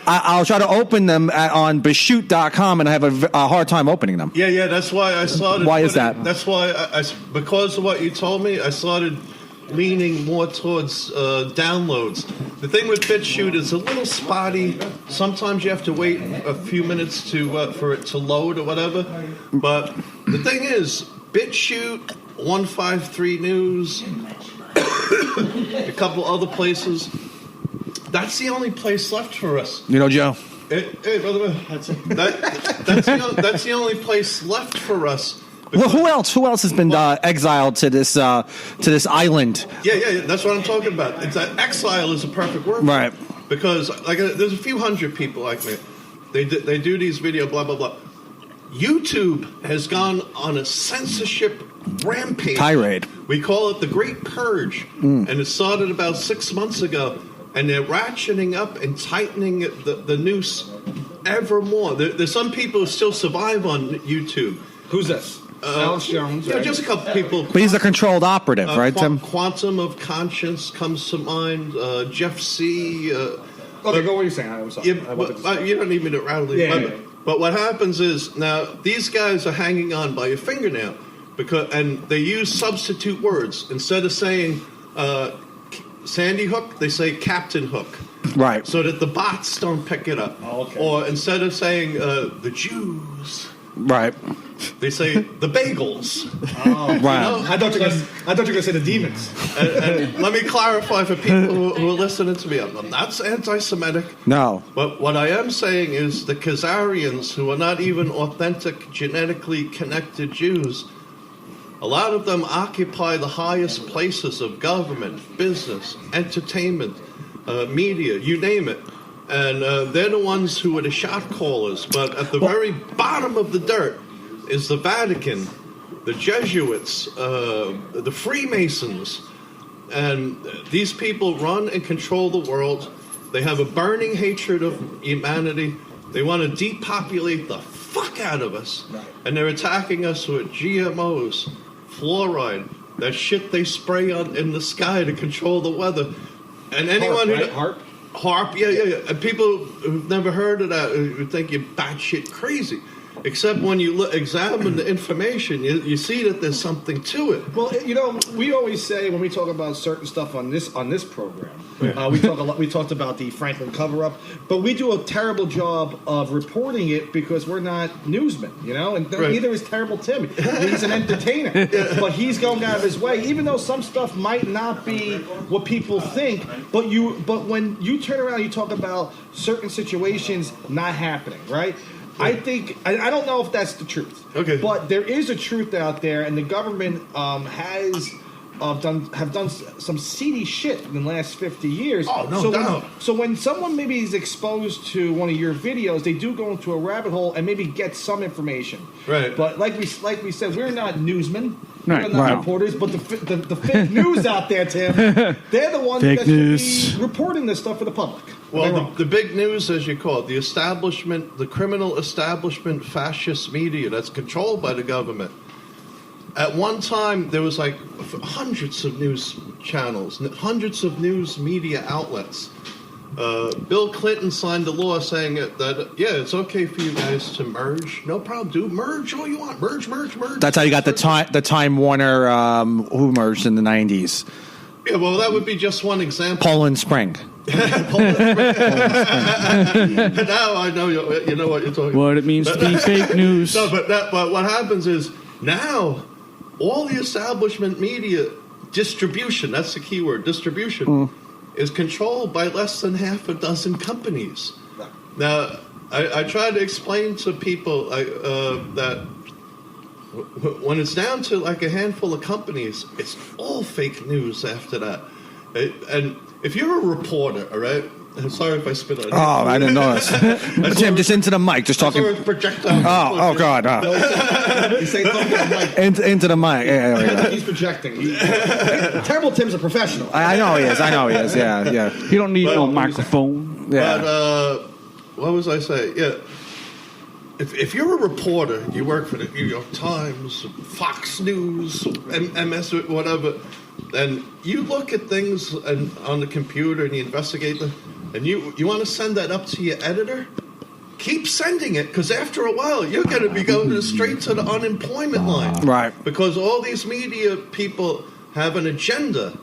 I'll try to open them on Beshoot.com, and I have a hard time opening them. Yeah. That's why I started. Why is that? That's why because of what you told me, I started leaning more towards downloads. The thing with BitChute is a little spotty. Sometimes you have to wait a few minutes for it to load or whatever. But the thing is, BitChute, 153 News, a couple other places, that's the only place left for us. Joe. Hey, brother, that's the only place left for us. Well, who else has been exiled to this island? Yeah, that's what I'm talking about. It's that exile is a perfect word, right? Because there's a few hundred people like me. They do these video blah blah blah. YouTube has gone on a censorship rampage. Tirade. We call it the Great Purge, and it started about 6 months ago. And they're ratcheting up and tightening the noose ever more. There's some people who still survive on YouTube. Who's this? Alex Jones. Yeah, Right? just a couple people. But he's a controlled operative, right, Tim? Quantum of Conscience comes to mind. Jeff C. Okay, go what you're saying. I'm sorry. Yeah, you don't need me to rattle it. Yeah. But what happens is now these guys are hanging on by a fingernail and they use substitute words instead of saying Sandy Hook, they say Captain Hook. Right. So that the bots don't pick it up. Oh, okay. Or instead of saying the Jews, Right. they say the bagels. Oh, Right. I thought you were going to say the demons. And let me clarify for people who are listening to me. I'm not anti-Semitic. No. But what I am saying is the Khazarians, who are not even authentic, genetically connected Jews, a lot of them occupy the highest places of government, business, entertainment, media, you name it. And they're the ones who are the shot callers. But at the very bottom of the dirt is the Vatican, the Jesuits, the Freemasons. And these people run and control the world. They have a burning hatred of humanity. They want to depopulate the fuck out of us. And they're attacking us with GMOs, fluoride, that shit they spray on in the sky to control the weather. And anyone HAARP, yeah. And people who've never heard of that would think you're batshit crazy. Except when you examine the information, you see that there's something to it. Well, we always say when we talk about certain stuff on this program, we talk a lot. We talked about the Franklin cover-up, but we do a terrible job of reporting it because we're not newsmen, and neither is Terrible Tim. He's an entertainer, but he's going out of his way, even though some stuff might not be what people think. But when you turn around, and you talk about certain situations not happening, right? I think I don't know if that's the truth. Okay. But there is a truth out there, and the government has done some seedy shit in the last 50 years. Oh, no doubt. So when someone maybe is exposed to one of your videos, they do go into a rabbit hole and maybe get some information. Right. But like we said, we're not newsmen. Right, We're not right. reporters. But the fake news out there, Tim, they're the ones Fake that should news. be reporting this stuff for the public. Well, the big news, as you call it, the establishment, the criminal establishment, fascist media that's controlled by the government. At one time, there was like hundreds of news channels, hundreds of news media outlets. Bill Clinton signed a law saying that it's okay for you guys to merge. No problem, dude. Merge all you want. Merge. That's how you got the Time Warner who merged in the 90s. Yeah, well, that would be just one example. Poland Spring. Now I know you know what you're talking about. What it means to be fake news. No, but what happens is now all the establishment media distribution, that's the key word, distribution, is controlled by less than half a dozen companies. Now, I try to explain to people that when it's down to like a handful of companies, it's all fake news after that. And if you're a reporter, all right? I'm sorry if I spit on you. Oh, I didn't notice. Tim, just into the mic. Just talking. Oh, God. You say something to the mic. Into the mic. Yeah. He's projecting. Terrible Tim's a professional. I know he is. Yeah. You don't need no microphone. Yeah. But what was I saying? Yeah. If you're a reporter, you work for the New York Times, Fox News, MS, whatever, and you look at things on the computer and you investigate them, and you want to send that up to your editor, keep sending it, because after a while, you're going to be going straight to the unemployment line. Right. Because all these media people have an agenda.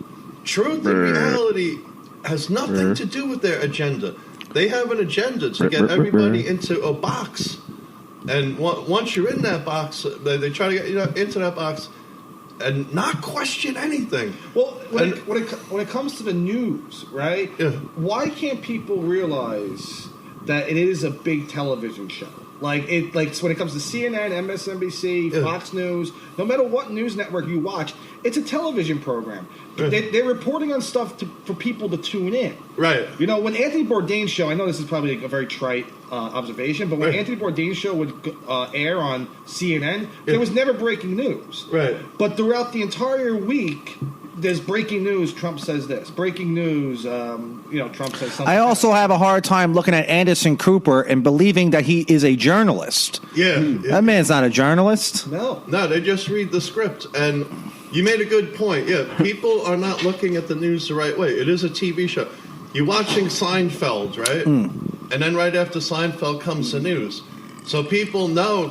Truth and reality has nothing to do with their agenda. They have an agenda to get everybody into a box. And once you're in that box, they try to get you into that box and not question anything. Well, when it comes to the news, right? Yeah. Why can't people realize that it is a big television show? Like when it comes to CNN, MSNBC, Fox News, no matter what news network you watch, it's a television program. They're reporting on stuff for people to tune in. Right. You know, when Anthony Bourdain's show, I know this is probably a very trite observation, but when Anthony Bourdain's show would air on CNN, there was never breaking news. Right. But throughout the entire week, there's breaking news. Trump says this. Breaking news. Trump says something. I also have a hard time looking at Anderson Cooper and believing that he is a journalist. Yeah. That man's not a journalist. No, they just read the script. And you made a good point. Yeah, people are not looking at the news the right way. It is a TV show. You're watching Seinfeld, right? And then right after Seinfeld comes the news. So people know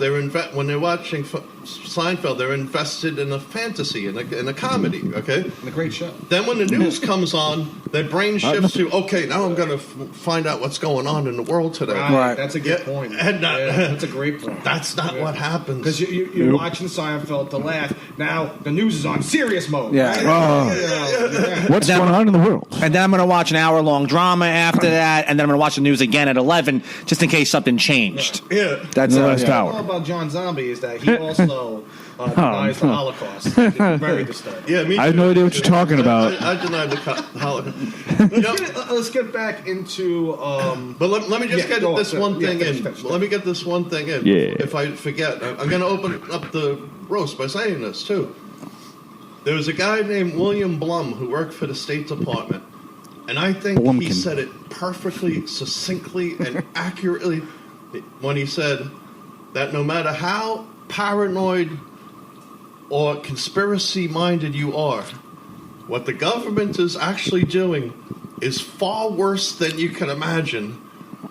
when they're watching Seinfeld, they're invested in a fantasy, in a comedy, okay? In a great show. Then when the news comes on, their brain shifts to, okay, now I'm going to find out what's going on in the world today. Right. That's a good point. And that's a great point. That's not what happens. Because you're watching Seinfeld to laugh. Now the news is on serious mode. Yeah. Right? What's going on in the world? And then I'm going to watch an hour-long drama after that, and then I'm going to watch the news again at 11, just in case something changed. Yeah. That's the last What I hour. know about John Zombie is that he also denies the Holocaust. It's very disturbing. Yeah, me too. I have no idea what you're talking about. I deny the Holocaust. Let's get back into. But let me just get this one thing in. finish. Let me get this one thing in. Yeah. If I forget, I'm going to open up the roast by saying this too. There was a guy named William Blum who worked for the State Department, and I think he Blumkin. said it perfectly, succinctly, and accurately when he said that no matter how paranoid or conspiracy-minded you are, what the government is actually doing is far worse than you can imagine.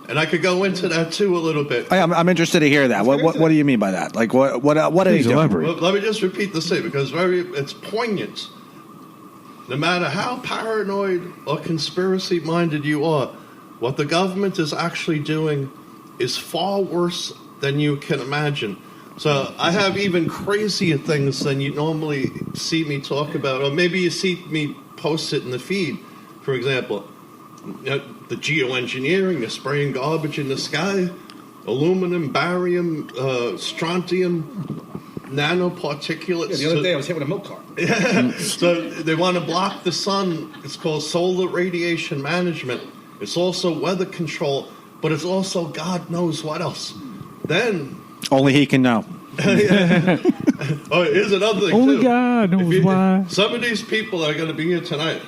And I could go into that too a little bit. I'm interested to hear that. What do you mean by that? Like what are they Please doing? elaborate. Well, let me just repeat the statement because it's poignant. No matter how paranoid or conspiracy-minded you are, what the government is actually doing is far worse than you can imagine. So I have even crazier things than you normally see me talk about, or maybe you see me post it in the feed. For example, the geoengineering, the spraying garbage in the sky, aluminum, barium, strontium, nanoparticulates. The other day I was hit with a milk cart. So they want to block the sun. It's called solar radiation management. It's also weather control, but it's also God knows what else. Then Only he can know. oh, here's another thing Only too. God knows why. Some of these people are going to be here tonight.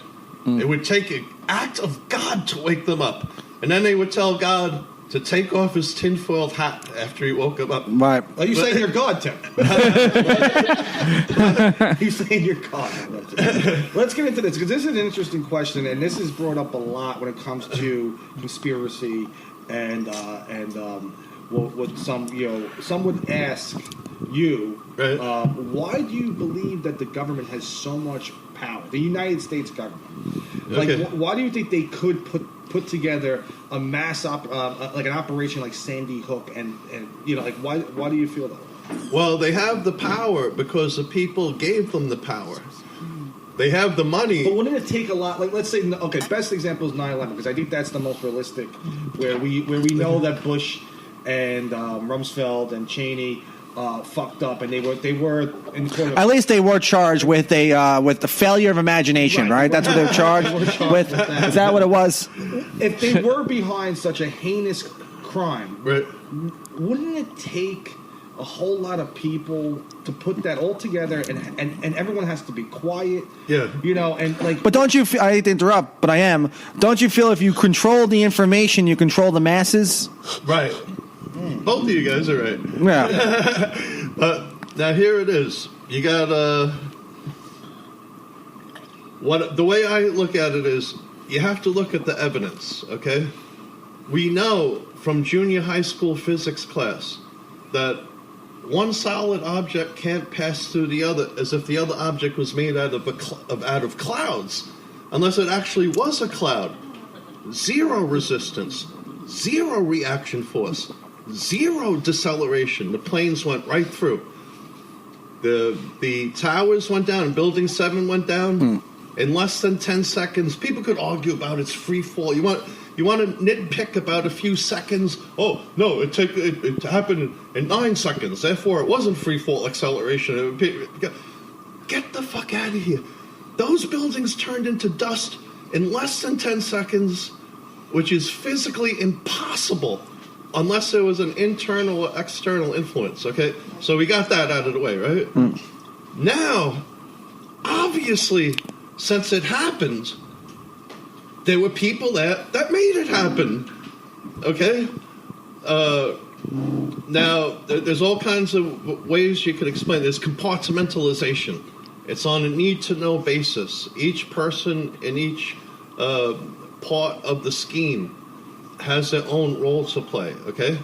It would take an act of God to wake them up, and then they would tell God to take off his tinfoil hat after he woke them up. Right. Are you saying you're God, Tim? He's saying you're God. Let's get into this because this is an interesting question, and this is brought up a lot when it comes to conspiracy and what some would ask you, Right. why do you believe that the government has so much power? The United States government. Okay. Like, why do you think they could put together a mass like an operation like Sandy Hook and why do you feel that way? Well, they have the power because the people gave them the power. They have the money. But wouldn't it take a lot? Like, let's say, okay, best example is 9/11 because I think that's the most realistic, where we know that Bush and Rumsfeld and Cheney fucked up, and they were in court of, At least they were charged with the failure of imagination, right? That's what they were charged with. Is that what it was? If they were behind such a heinous crime, Right. wouldn't it take a whole lot of people to put that all together, and everyone has to be quiet? Yeah. And like. But don't you feel, I hate to interrupt, but I am. Don't you feel if you control the information, you control the masses? Right. Both of you guys are right. Yeah. But now here it is. You got the way I look at it is you have to look at the evidence, okay? We know from junior high school physics class that one solid object can't pass through the other as if the other object was made out of clouds, unless it actually was a cloud. Zero resistance, zero reaction force, zero deceleration. The planes went right through. The towers went down and Building 7 went down in less than 10 seconds. People could argue about its free fall. You want to nitpick about a few seconds? Oh, no, it happened in 9 seconds. Therefore, it wasn't free fall acceleration. get the fuck out of here. Those buildings turned into dust in less than 10 seconds, which is physically impossible unless there was an internal or external influence, okay? So we got that out of the way, right? Now, obviously, since it happened, there were people that made it happen, okay? Now, there's all kinds of ways you could explain. There's compartmentalization. It's on a need-to-know basis. Each person in each part of the scheme has their own role to play, okay?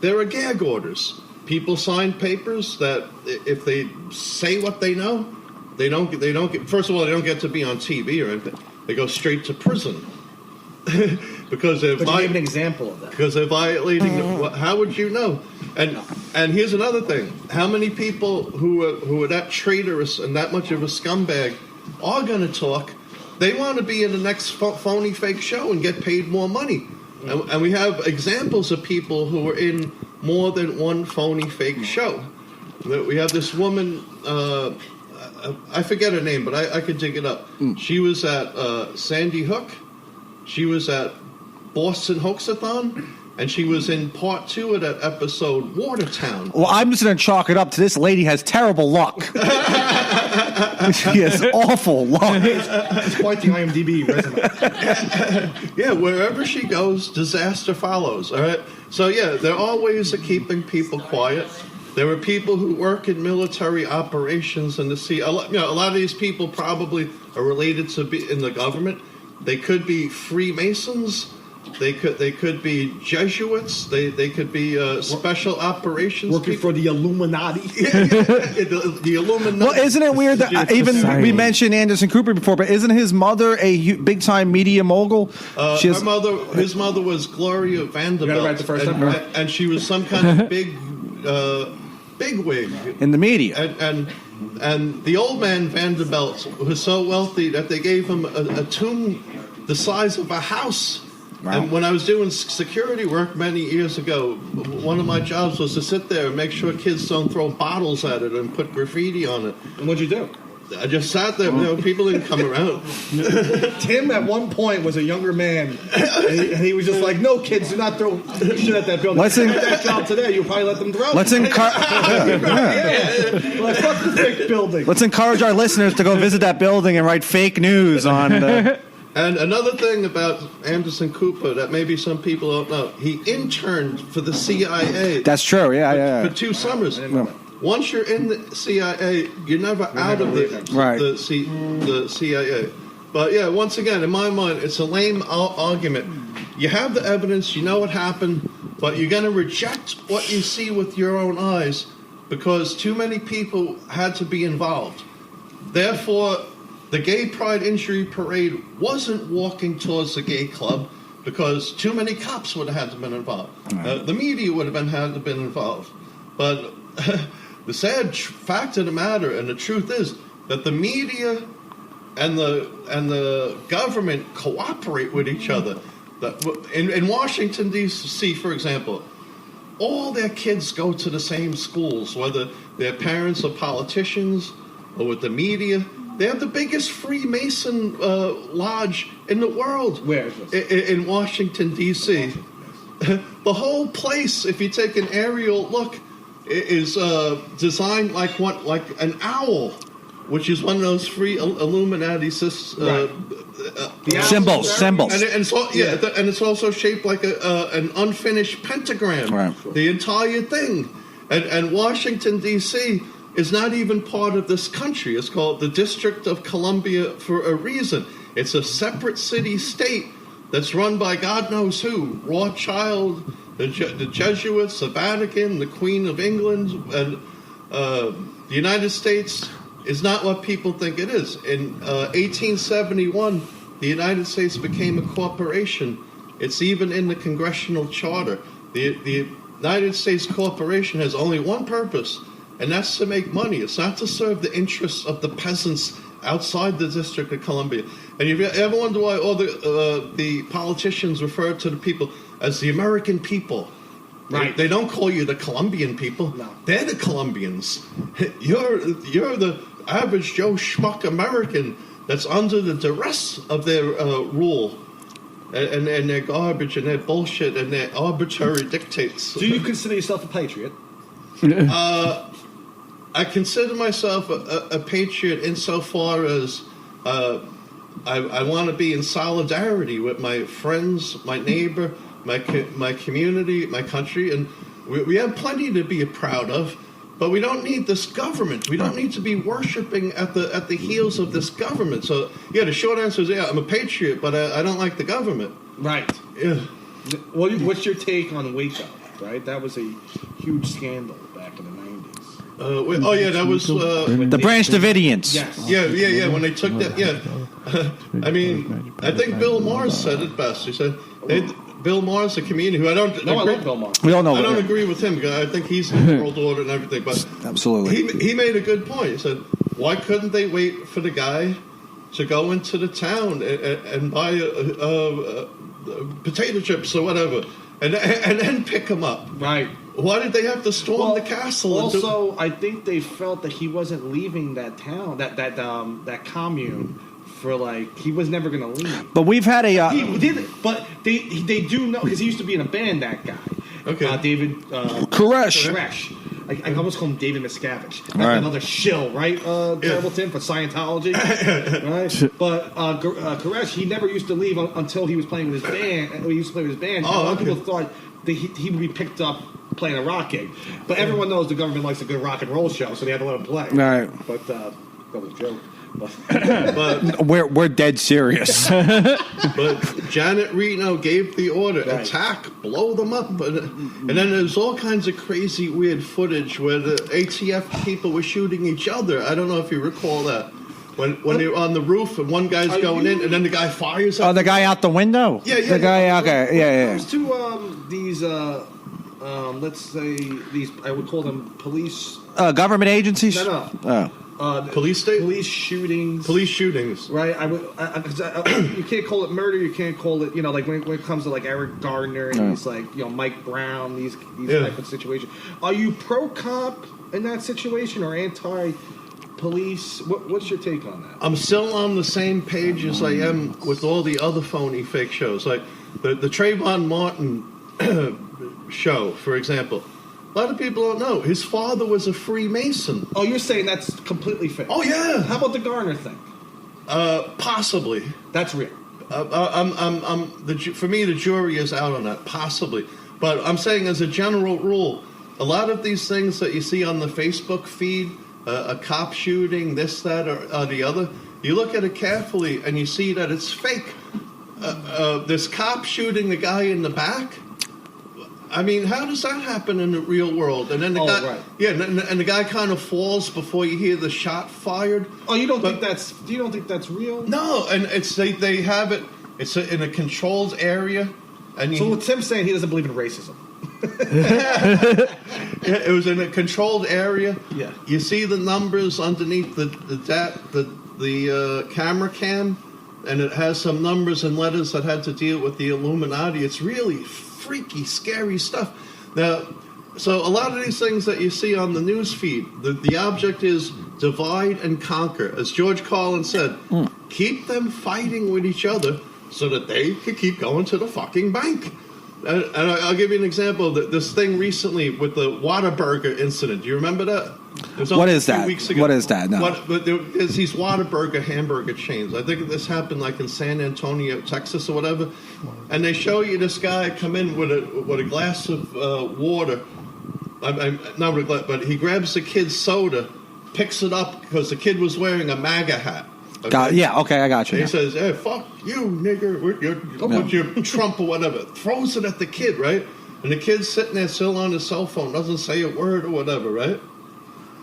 There are gag orders. People sign papers that if they say what they know, they don't get, first of all, they don't get to be on TV or anything. They go straight to prison. Because they're But you gave an example of that. Because they're violating. How would you know? And here's another thing: how many people who are that traitorous and that much of a scumbag are going to talk? They want to be in the next phony fake show and get paid more money. And we have examples of people who are in more than one phony fake show. We have this woman. I forget her name, but I could dig it up. She was at Sandy Hook. She was at Boston Hoaxathon, and she was in part 2 of that episode, Watertown. Well, I'm just going to chalk it up to this lady has terrible luck. She has awful luck. It's quite the IMDb resume. Yeah, wherever she goes, disaster follows, all right? So, yeah, there are ways of keeping people quiet. There are people who work in military operations in the sea. A lot of these people probably are related to be in the government. They could be Freemasons. They could be Jesuits. They could be special operations Working people. for the Illuminati. The Illuminati. Well, isn't it weird that we mentioned Anderson Cooper before, but isn't his mother a big-time media mogul? His mother was Gloria Vanderbilt. You got it right the first time? And she was some kind of bigwig In the media. And the old man Vanderbilt was so wealthy that they gave him a tomb the size of a house. Wow. And when I was doing security work many years ago, one of my jobs was to sit there and make sure kids don't throw bottles at it and put graffiti on it. And what'd you do? I just sat there. People didn't come around. Tim, at one point, was a younger man, and he was just like, "No, kids, do not throw shit at that building." Let's If that job today, you'll probably let them throw. Let's fuck the fake building. Let's encourage our listeners to go visit that building and write fake news on. And another thing about Anderson Cooper that maybe some people don't know, he interned for the CIA. That's true. Yeah. For 2 summers. Once you're in the CIA, you're never out of the CIA. But yeah, once again, in my mind, it's a lame argument. You have the evidence, you know what happened, but you're going to reject what you see with your own eyes because too many people had to be involved. Therefore, the Gay Pride Injury Parade wasn't walking towards the gay club because too many cops would have had to been involved. The media would have had to been involved. But the sad fact of the matter, and the truth is, that the media and the government cooperate with each other. In Washington, D.C., for example, all their kids go to the same schools, whether their parents are politicians or with the media. They have the biggest Freemason lodge in the world. Where is this? In Washington, D.C. The whole place, if you take an aerial look, is designed like an owl, which is one of those free Illuminati symbols. Symbols. And it's also shaped like an unfinished pentagram. Right. The entire thing. And Washington, D.C., is not even part of this country. It's called the District of Columbia for a reason. It's a separate city-state that's run by God knows who. Rothschild, the Jesuits, the Vatican, the Queen of England, and the United States is not what people think it is. In 1871, the United States became a corporation. It's even in the Congressional Charter. The United States Corporation has only one purpose, and that's to make money. It's not to serve the interests of the peasants outside the District of Columbia. And if you ever wonder why all the politicians refer to the people as the American people, right? They don't call you the Colombian people. No. They're the Colombians. You're the average Joe Schmuck American that's under the duress of their rule and their garbage and their bullshit and their arbitrary dictates. Do you consider yourself a patriot? I consider myself a patriot insofar as I want to be in solidarity with my friends, my neighbor, my community, my country, and we have plenty to be proud of. But we don't need this government. We don't need to be worshiping at the heels of this government. So, yeah, the short answer is, yeah, I'm a patriot, but I don't like the government. Right. Yeah. What's your take on Waco, right? That was a huge scandal back in the 90s. That was... the Branch Davidians. Yes. Yeah, when they took that, yeah. I mean, I think Bill Maher said it best. He said... Bill Maher's a comedian who I don't. No, I love Bill Maher. We all know. I don't agree with him because I think he's in the world order and everything. But absolutely, he made a good point. He said, "Why couldn't they wait for the guy to go into the town and buy potato chips or whatever, and then pick him up? Right? Why did they have to storm the castle? Also, I think they felt that he wasn't leaving that town, that commune." For he was never going to leave. But we've had a. He did, but they do know because he used to be in a band. That guy, okay, David Koresh. I almost call him David Miscavige. That's right. Another shill, right? Terrible Tim for Scientology, right? But Koresh, he never used to leave until he was playing with his band. He used to play with his band. Oh, a lot of people thought that he would be picked up playing a rock gig, but everyone knows the government likes a good rock and roll show, so they had to let him play. Right. But that was a joke. But we're dead serious. But Janet Reno gave the order: attack, blow them up, and then there's all kinds of crazy, weird footage where the ATF people were shooting each other. I don't know if you recall that. When they're on the roof and one guy's going in and then the guy fires. Oh, the guy out the window. Yeah. The guy. Okay. Yeah. Comes to these. Let's say these. I would call them police. Government agencies. No. Oh. Police shootings, right? You can't call it murder. You can't call it, like when it comes to like Eric Gardner and he's like, Mike Brown, these type of situations. Are you pro cop in that situation or anti police? What's your take on that? I'm still on the same page as I am with all the other phony fake shows, like the Trayvon Martin show, for example. A lot of people don't know. His father was a Freemason. Oh, you're saying that's completely fake? Oh, yeah. How about the Garner thing? Possibly. That's real. For me, the jury is out on that. Possibly. But I'm saying as a general rule, a lot of these things that you see on the Facebook feed, a cop shooting, this, that, or the other, you look at it carefully and you see that it's fake. This cop shooting the guy in the back, I mean, how does that happen in the real world? And then the guy, right. Yeah, and the guy kind of falls before you hear the shot fired. Oh, you don't think that's real? No, and they have it. It's in a controlled area, and so Tim's saying he doesn't believe in racism. It was in a controlled area. Yeah, you see the numbers underneath the camera cam, and it has some numbers and letters that had to deal with the Illuminati. It's really freaky, scary stuff. Now, so a lot of these things that you see on the news feed, the object is divide and conquer. As George Carlin said, keep them fighting with each other so that they can keep going to the fucking bank. And I'll give you an example. This thing recently with the Whataburger incident. Do you remember that? What is that? Weeks ago. What is that? No. There's these Whataburger hamburger chains. I think this happened like in San Antonio, Texas or whatever. And they show you this guy come in with a glass of water. Not with a glass, but he grabs the kid's soda, picks it up because the kid was wearing a MAGA hat. Okay? I got you. And he says, "Hey, fuck you, nigger, with your Trump or whatever." Throws it at the kid, right? And the kid's sitting there still on his cell phone, doesn't say a word or whatever, right?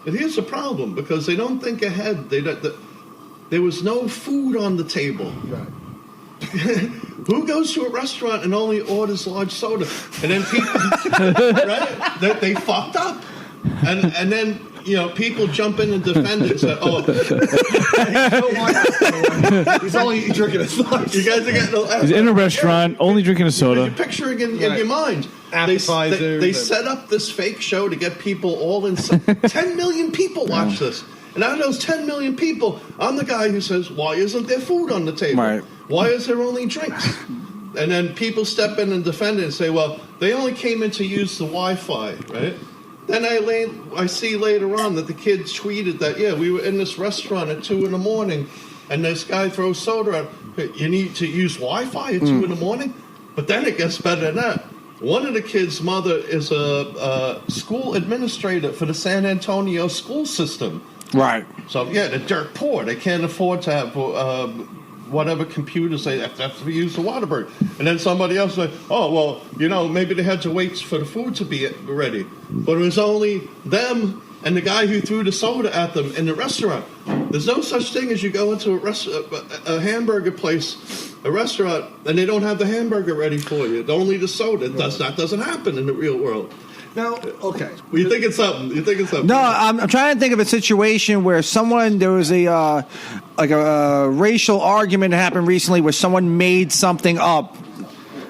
And here's the problem, because they don't think ahead. There was no food on the table. Right. Who goes to a restaurant and only orders large soda? And then people, right? They fucked up. And then, people jump in and defend it and say, he's only drinking a slice. You guys are getting He's in a restaurant, only drinking a soda. You're picturing in your mind. They set up this fake show to get people all in. 10 million people watch this. And out of those 10 million people, I'm the guy who says, why isn't there food on the table? Right. Why is there only drinks? And then people step in and defend it and say, well, they only came in to use the Wi-Fi, right? Then I see later on that the kids tweeted that, yeah, we were in this restaurant at 2 in the morning, and this guy throws soda out. Hey, you need to use Wi-Fi at 2 in the morning? But then it gets better than that. One of the kids' mother is a school administrator for the San Antonio school system. Right. So, yeah, they're dirt poor. They can't afford to have whatever computers they have to use the Waterbury. And then somebody else said, oh, well, maybe they had to wait for the food to be ready. But it was only them and the guy who threw the soda at them in the restaurant. There's no such thing as you go into a hamburger place, a restaurant, and they don't have the hamburger ready for you. Only the soda. That doesn't happen in the real world. Now, okay. Well, you're thinking something. No, I'm trying to think of a situation where there was a racial argument that happened recently where someone made something up.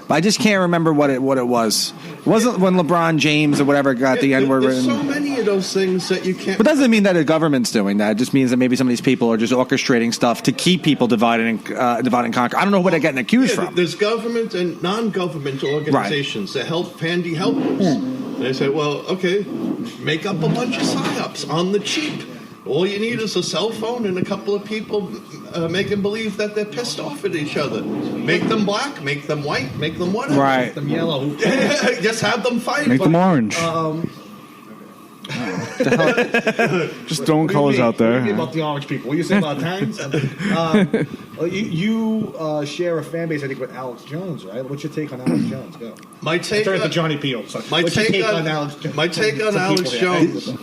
But I just can't remember what it was. It wasn't when LeBron James or whatever got the N-word written. There's so many of those things that you can't... But doesn't mean that the government's doing that. It just means that maybe some of these people are just orchestrating stuff to keep people divided and conquer. I don't know where they're getting accused from. There's government and non-government organizations that help handy helpers. And they say, well, okay, make up a bunch of psyops on the cheap. All you need is a cell phone and a couple of people making believe that they're pissed off at each other. Make them black, make them white, make them whatever. Right. Make them yellow. Just have them fight. Make them orange. Just throwing colors out there. What do you about the orange people? What do you say about Tangs? You share a fan base, I think, with Alex Jones, right? What's your take on Alex Jones? Go. My take on Johnny Peel. My take on Alex Jones.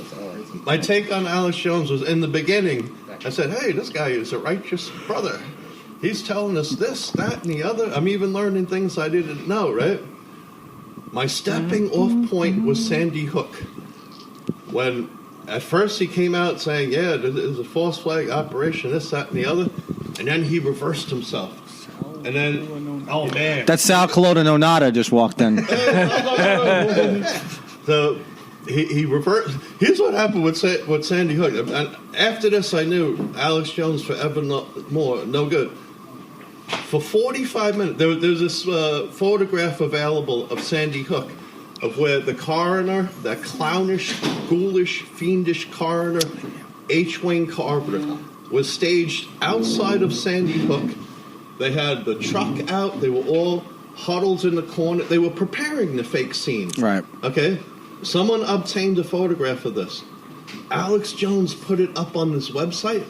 My take on Alex Jones was in the beginning. I said, hey, this guy is a righteous brother. He's telling us this, that, and the other. I'm even learning things I didn't know, right? My stepping off point was Sandy Hook. When at first he came out saying, yeah, there's a false flag operation, this, that, and the other. And then he reversed himself. And then, oh, man. That's Sal Colota Nonata just walked in. So he reversed. Here's what happened with Sandy Hook. And after this, I knew Alex Jones forever no good. For 45 minutes, there's this photograph available of Sandy Hook, of where the coroner, that clownish, ghoulish, fiendish coroner, H. Wayne Carver, was staged outside of Sandy Hook. They had the truck out. They were all huddled in the corner. They were preparing the fake scene. Right. Okay? Someone obtained a photograph of this. Alex Jones put it up on his website,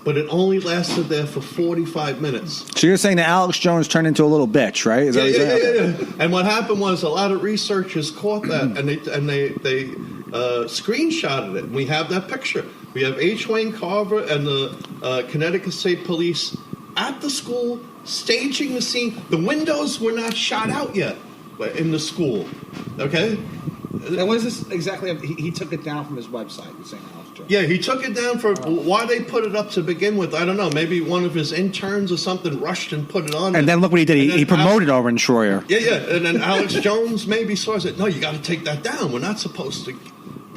but it only lasted there for 45 minutes. So you're saying that Alex Jones turned into a little bitch, right? Is that what you're saying? Yeah. And what happened was a lot of researchers caught that, and they screenshotted it. And we have that picture. We have H. Wayne Carver and the Connecticut State Police at the school staging the scene. The windows were not shot out yet in the school. Okay? And what is this exactly? He took it down from his website, you're saying, Alex Jones. Yeah, he took it down for why they put it up to begin with. I don't know. Maybe one of his interns or something rushed and put it on. And then look what he did. He promoted Oren Schroyer. Yeah. And then Alex Jones maybe saw it. No, you got to take that down. We're not supposed to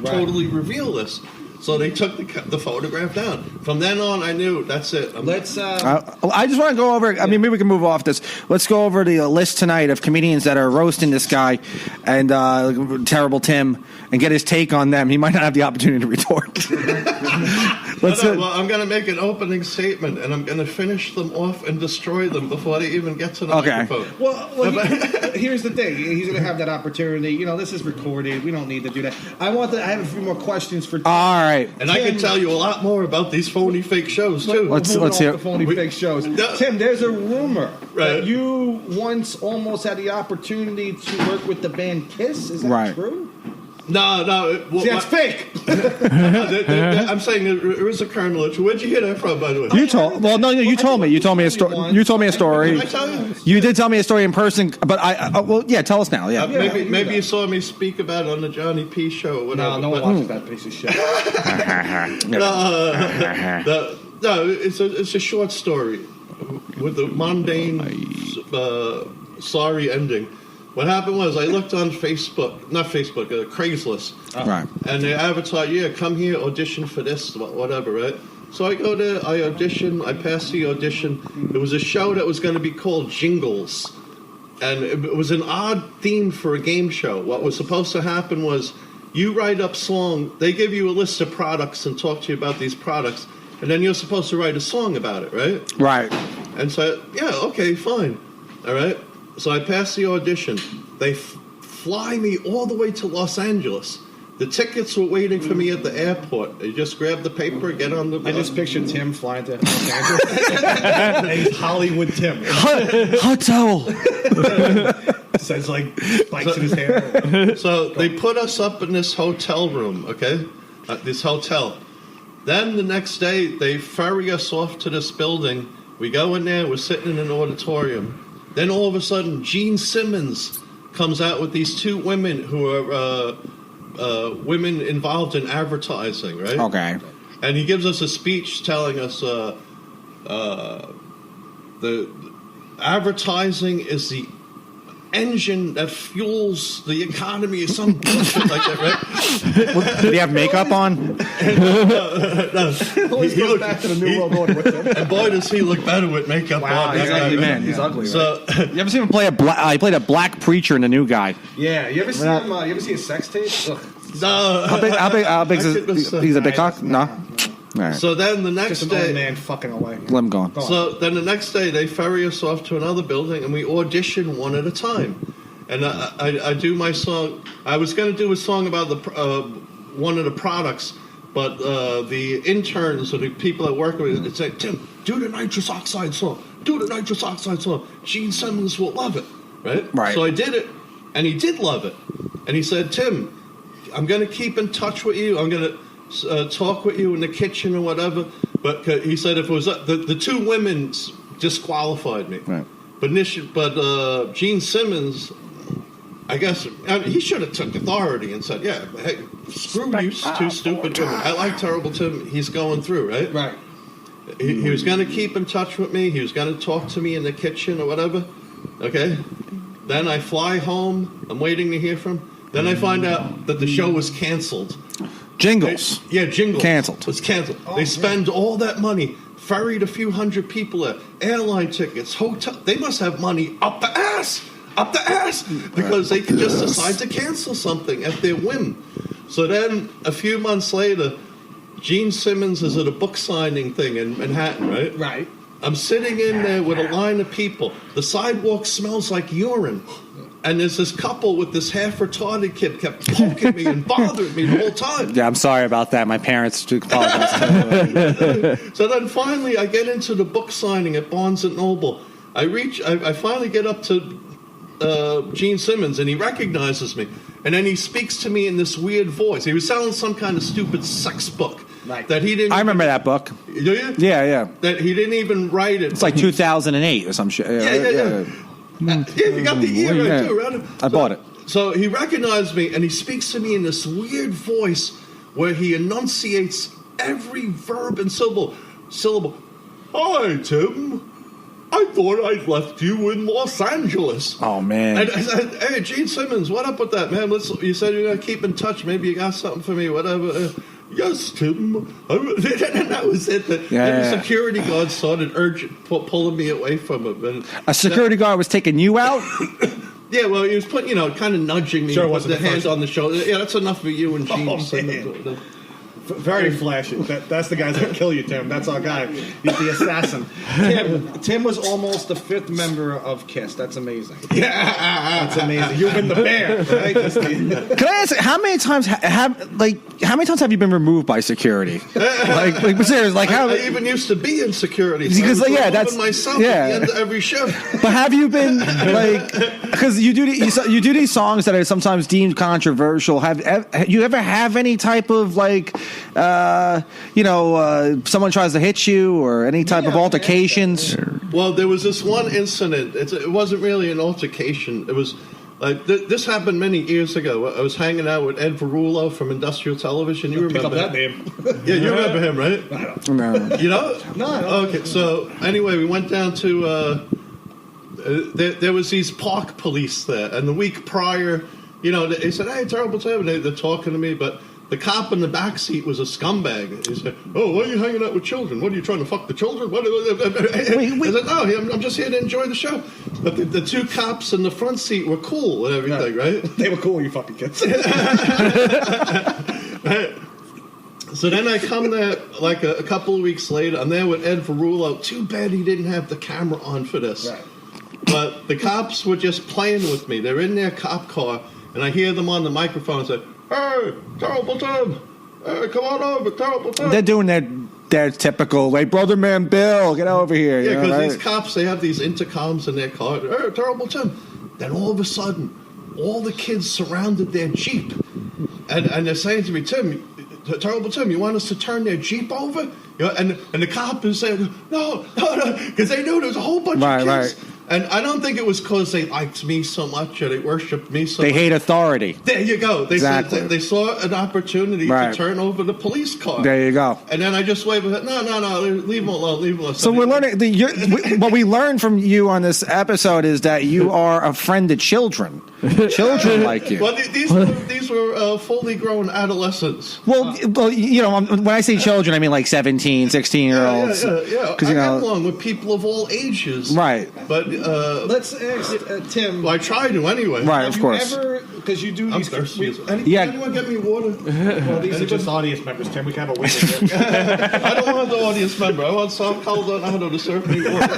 totally reveal this. So they took the photograph down. From then on, I knew that's it. I just want to go over. I mean, maybe we can move off this. Let's go over the list tonight of comedians that are roasting this guy and Terrible Tim and get his take on them. He might not have the opportunity to retort. Well, I'm going to make an opening statement, and I'm going to finish them off and destroy them before they even get to the microphone. Well, here's the thing. He's going to have that opportunity. You know, this is recorded. We don't need to do that. I have a few more questions for Tim. All right. And Tim, I can tell you a lot more about these phony fake shows, too. Let's hear the phony fake shows. Tim, there's a rumor that you once almost had the opportunity to work with the band Kiss. Is that true? No. See, that's fake. I'm saying there is a kernel of truth. Where'd you hear that from, by the way? You told me. You told me a story. You told me a story. Did I tell you? You did tell me a story in person, but tell us now. Yeah. Maybe you saw me speak about it on the Johnny P show or whatever. No one watches that piece of shit. No, it's a short story with a mundane, sorry ending. what happened was I looked on Craigslist. Right. And they advertised, come here, audition for this, whatever, right? So I go there, I audition, I pass the audition. It was a show that was going to be called Jingles. And it was an odd theme for a game show. What was supposed to happen was you write up song, they give you a list of products and talk to you about these products, and then you're supposed to write a song about it, right? Right. And so, okay, fine. All right. So I pass the audition. They fly me all the way to Los Angeles. The tickets were waiting for me at the airport. You just grab the paper, get on the bus. I just pictured Tim flying to Los Angeles. Hollywood Tim. Hot towel. Says like spikes in his hair. So they put us up in this hotel room, okay? This hotel. Then the next day, they ferry us off to this building. We go in there, we're sitting in an auditorium. Then all of a sudden, Gene Simmons comes out with these two women who are women involved in advertising, right? Okay. And he gives us a speech telling us the advertising is the engine that fuels the economy or some bullshit like that, right? Did he have makeup on? Always goes back to the New World Order with him. And boy, does he look better with makeup on. he's ugly, man. He's ugly. So, You ever seen him play he played a black preacher in The New Guy. yeah, you ever see him? You ever see his sex tape? Ugh. no. How big is he's a big cock? No. All right. So then the next Just an day, old man fucking away. Let him go on. So then the next day, they ferry us off to another building, and we audition one at a time. And I do my song. I was going to do a song about the one of the products, but the interns or the people that work with it said, Tim, do the nitrous oxide song. Do the nitrous oxide song. Gene Simmons will love it. Right? So I did it, and he did love it. And he said, Tim, I'm going to keep in touch with you. I'm going to talk with you in the kitchen or whatever. But he said if it was the two women disqualified me. Right. But Gene Simmons, I guess he should have took authority and said, "Yeah, hey, screw you, two stupid women. I like Terrible Tim. He's going through, right? Right. He was going to keep in touch with me. He was going to talk to me in the kitchen or whatever. Okay. Then I fly home. I'm waiting to hear from him. Then I find out that the show was canceled. Jingles. Jingles. Canceled. It was canceled. They spend all that money, ferried a few hundred people there, airline tickets, hotel. They must have money up the ass, because they could just decide to cancel something at their whim. So then, a few months later, Gene Simmons is at a book signing thing in Manhattan, right? Right. I'm sitting in there with a line of people. The sidewalk smells like urine. And there's this couple with this half-retarded kid kept poking me and bothering me the whole time. Yeah, I'm sorry about that. My parents do apologize. So then finally I get into the book signing at Barnes & Noble. I finally get up to Gene Simmons, and he recognizes me. And then he speaks to me in this weird voice. He was selling some kind of stupid sex book. Right. That he didn't. I remember that book. Do you? Yeah. That he didn't even write it. It's like 2008 or some shit. Yeah, you got the ear right too, right? I bought it. So he recognized me, and he speaks to me in this weird voice where he enunciates every verb and syllable. Hi, Tim. I thought I'd left you in Los Angeles. Oh, man. And I said, hey, Gene Simmons, what up with that, man? You said you're going to keep in touch. Maybe you got something for me, whatever. Yes, Tim. And that was it. The security guard started pulling me away from him. And a security guard was taking you out? Yeah, well, he was putting, kind of nudging me with the hands on the shoulder. Yeah, that's enough for you and Gene Simmons. Very flashy. That's the guys that kill you, Tim. That's our guy. He's the assassin. Tim was almost the fifth member of KISS. That's amazing. Yeah, that's amazing. You've been the bear, right? Can I ask, how many times have you been removed by security? like seriously, I even used to be in security. So because that's myself at the end of every shift. But have you been because you do these songs that are sometimes deemed controversial? Have you ever have any type of someone tries to hit you or any type of altercations? Well, there was this one incident. It wasn't really an altercation. It was this happened many years ago. I was hanging out with Ed Verullo from Industrial Television. You remember that name? Yeah, you remember him, right? No. You know? No. Okay. So anyway, we went down to there was these park police there, and the week prior, they said, "Hey, Terrible Tim," and they're talking to me, but the cop in the back seat was a scumbag. He said, "Oh, why are you hanging out with children? What are you trying to fuck the children?" I said, "No, I'm just here to enjoy the show." But the two cops in the front seat were cool and everything, right? They were cool, you fucking kids. So then I come there like a couple of weeks later. I'm there with Ed Verullo. Too bad he didn't have the camera on for this. Right. But the cops were just playing with me. They're in their cop car, and I hear them on the microphone say, "Hey, Terrible Tim, hey, come on over, Terrible Tim." They're doing their typical, like, brother man Bill, get over here. Yeah, because right? these cops, they have these intercoms in their car. "Hey, Terrible Tim." Then all of a sudden, all the kids surrounded their Jeep. And they're saying to me, Terrible Tim, you want us to turn their Jeep over? And the cop is saying, no, because they knew there was a whole bunch of kids. Right. And I don't think it was because they liked me so much or they worshipped me so much. They hate authority. There you go. They exactly. They saw an opportunity to turn over the police car. There you go. And then I just waved with it. No, leave them alone, leave them alone. So we're learning, what we learned from you on this episode is that you are a friend to children. Children like you. Well, these were fully grown adolescents. Well, when I say children, I mean like 17, 16-year-olds. Yeah. I get along with people of all ages. Right. But let's ask Tim. Well, I try to anyway. Right, of course. Because you do these. Anyone get me water? Well, these are just audience members, Tim. We can have a witness. I don't want the audience member. I want South Cardazone to serve me water.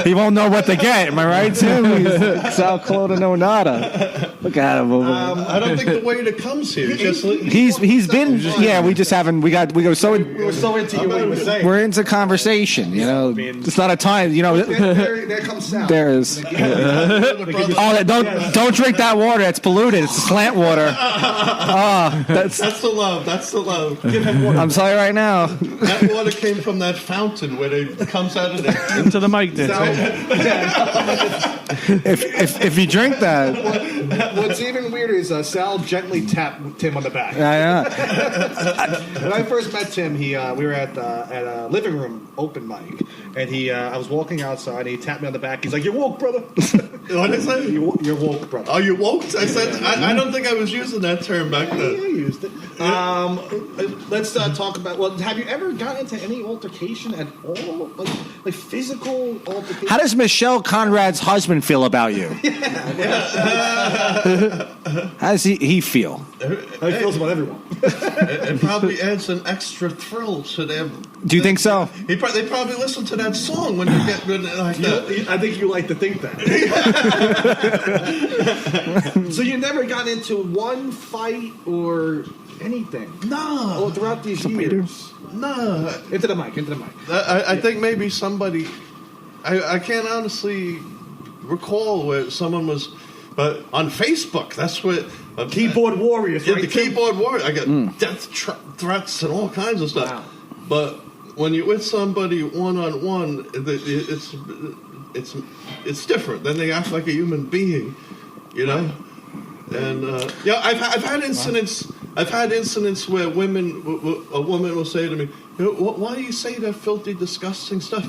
He won't know what to get. Am I right, Tim? He's South Cardazone nada. Look at him over there. I don't think the waiter comes here. He's been. Yeah, we just haven't. We were so into you. What you were saying. We're into conversation. It's not a time. There comes Sal. There is. Don't drink that water. It's polluted. It's slant water. That's the love. That's the love. Give him water. I'm sorry right now. That water came from that fountain where it comes out of there. Into the mic, then. If you drink that. What's even weirder is Sal gently tapped Tim on the back. Yeah. When I first met Tim, we were at a living room open mic, and I was walking outside, and he tapped me on the back. He's like, "You're woke, brother." What is that? You're woke, brother. Oh, you woke? I said I don't think I was using that term back then. Yeah, I used it. Let's talk about. Well, have you ever gotten into any altercation at all, like physical altercation? How does Michelle Conrad's husband feel about you? How does he feel? He feels about everyone. It probably adds an extra thrill to them. Do you think so? They probably listen to that song when you get like that. I think you like to think that. So you never got into one fight or anything? No. Throughout these years? No. Into the mic. I think maybe somebody... I can't honestly recall where someone was... But on Facebook, that's what... Keyboard warriors, yeah, right? The keyboard warrior. I got death threats and all kinds of stuff. Wow. But when you're with somebody one-on-one, it's different. Then they act like a human being, And I've had incidents. I've had incidents where a woman will say to me, "Why do you say that filthy, disgusting stuff?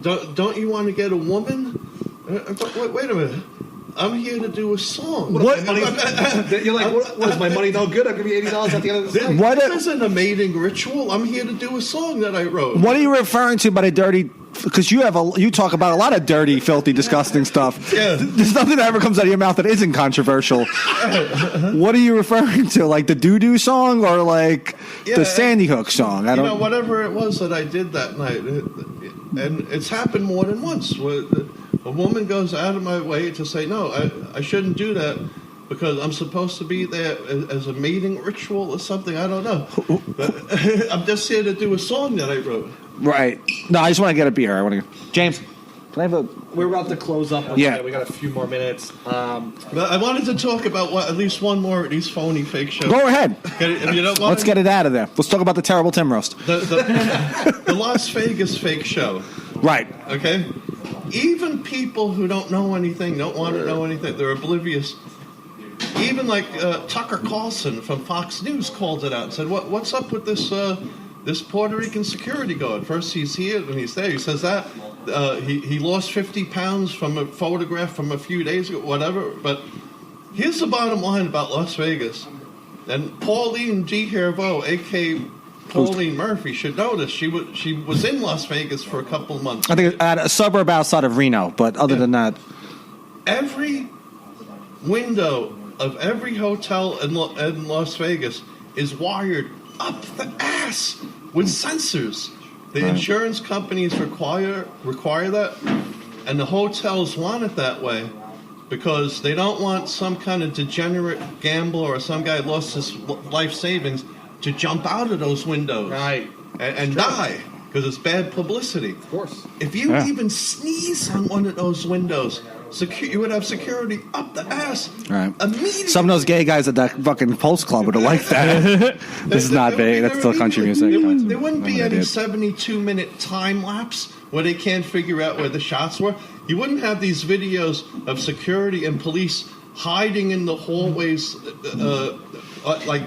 Don't you want to get a woman?" Wait a minute. I'm here to do a song. You're like, what is my money no good? I'm going to be $80 at the end of the night. This isn't a mating ritual. I'm here to do a song that I wrote. What are you referring to by the dirty? Because you talk about a lot of dirty, filthy, disgusting stuff. Yeah. There's nothing that ever comes out of your mouth that isn't controversial. What are you referring to? Like the doo-doo song or like the Sandy Hook song? I don't. Whatever it was that I did that night, and it's happened more than once. Where a woman goes out of my way to say, "No, I shouldn't do that because I'm supposed to be there as a mating ritual or something." I don't know. But I'm just here to do a song that I wrote. Right. No, I just want to get a beer. I want to. James, can I have a? We're about to close up. Yeah. We got a few more minutes. But I wanted to talk about at least one more of these phony fake shows. Go ahead. Let's get it out of there. Let's talk about the terrible Tim roast. The Las Vegas fake show. Right. Okay. Even people who don't know anything, don't want to know anything, they're oblivious. Even like Tucker Carlson from Fox News called it out and said, "What's up with this this Puerto Rican security guard. First he's here and he's there. He says that he lost 50 pounds from a photograph from a few days ago, whatever. But here's the bottom line about Las Vegas. And Pauline G. Herveau, a.k.a. Pauline Murphy, should know this. She was in Las Vegas for a couple of months. I think at a suburb outside of Reno, but other than that... Every window of every hotel in Las Vegas is wired up the ass with sensors. The insurance companies require that, and the hotels want it that way because they don't want some kind of degenerate gambler or some guy who lost his life savings to jump out of those windows and die because it's bad publicity. Of course. If you even sneeze on one of those windows, you would have security up the ass immediately. Some of those gay guys at that fucking Pulse Club would have liked that. This is not big. That's still country music. There wouldn't be any 72-minute time lapse where they can't figure out where the shots were. You wouldn't have these videos of security and police hiding in the hallways, like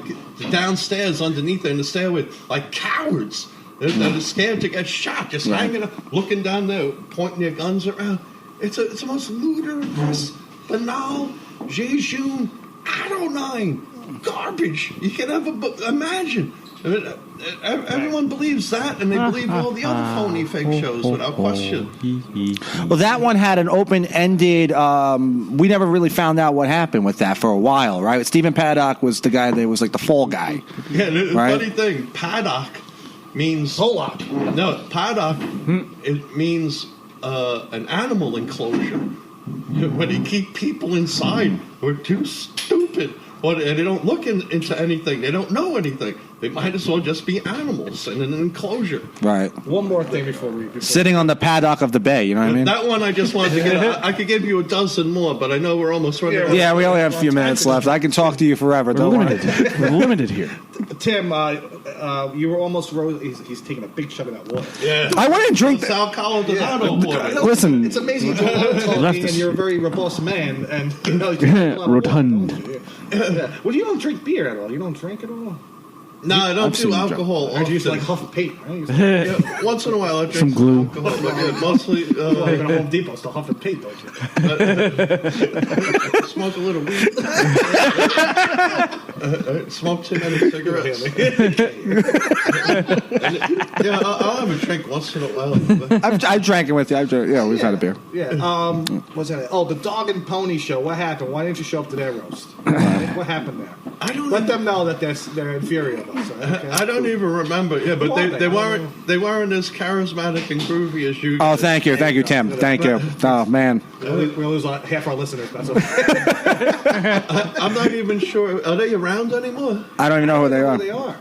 downstairs underneath in the stairway, like cowards. They're scared to get shot, just hanging up, looking down there, pointing their guns around. It's the most ludicrous, banal, jejune, asinine garbage you can ever imagine. Everyone believes that, and they believe all the other phony fake shows without question. Well, that one had an open-ended... we never really found out what happened with that for a while, right? Stephen Paddock was the guy that was like the fall guy. Yeah, the funny thing, Paddock means... Pollock. No, Paddock, it means an animal enclosure. When they keep people inside who are too stupid, and they don't look into anything, they don't know anything. They might as well just be animals in an enclosure. Right. One more thing before we... Sitting on the paddock of the bay, you know what I mean? That one I just wanted to get... I could give you a dozen more, but I know we're almost running out. Yeah, we only have a few minutes left. I can talk to you forever. We're limited. We're limited here. Tim, you were almost... He's taking a big chug of that water. Yeah. I want to drink... South Cardazone water. Listen. It's amazing you talking, and you're a very robust man, and you know... Rotund. Well, you don't drink beer at all. You don't drink at all? No, I don't do alcohol. Or do you just like huff a paint? Right? Yeah, once in a while I drink some glue. alcohol, but yeah, mostly... You're going to Home Depot, still huff and paint, don't you? Smoke a little weed. Smoke too many cigarettes. Yeah, I'll have a drink once in a while. I've drank it with you. We've had a beer. Yeah. What's that? Oh, the Dog and Pony Show. What happened? Why didn't you show up to their roast? What happened there? Let them know that they're inferior to us. Right? Okay. I don't even remember. Yeah, but they weren't as charismatic and groovy as you. Oh, thank you, Tim. Thank you. Oh man, we'll lose half our listeners. That's okay. I'm not even sure. Are they around anymore? I don't even know who they are.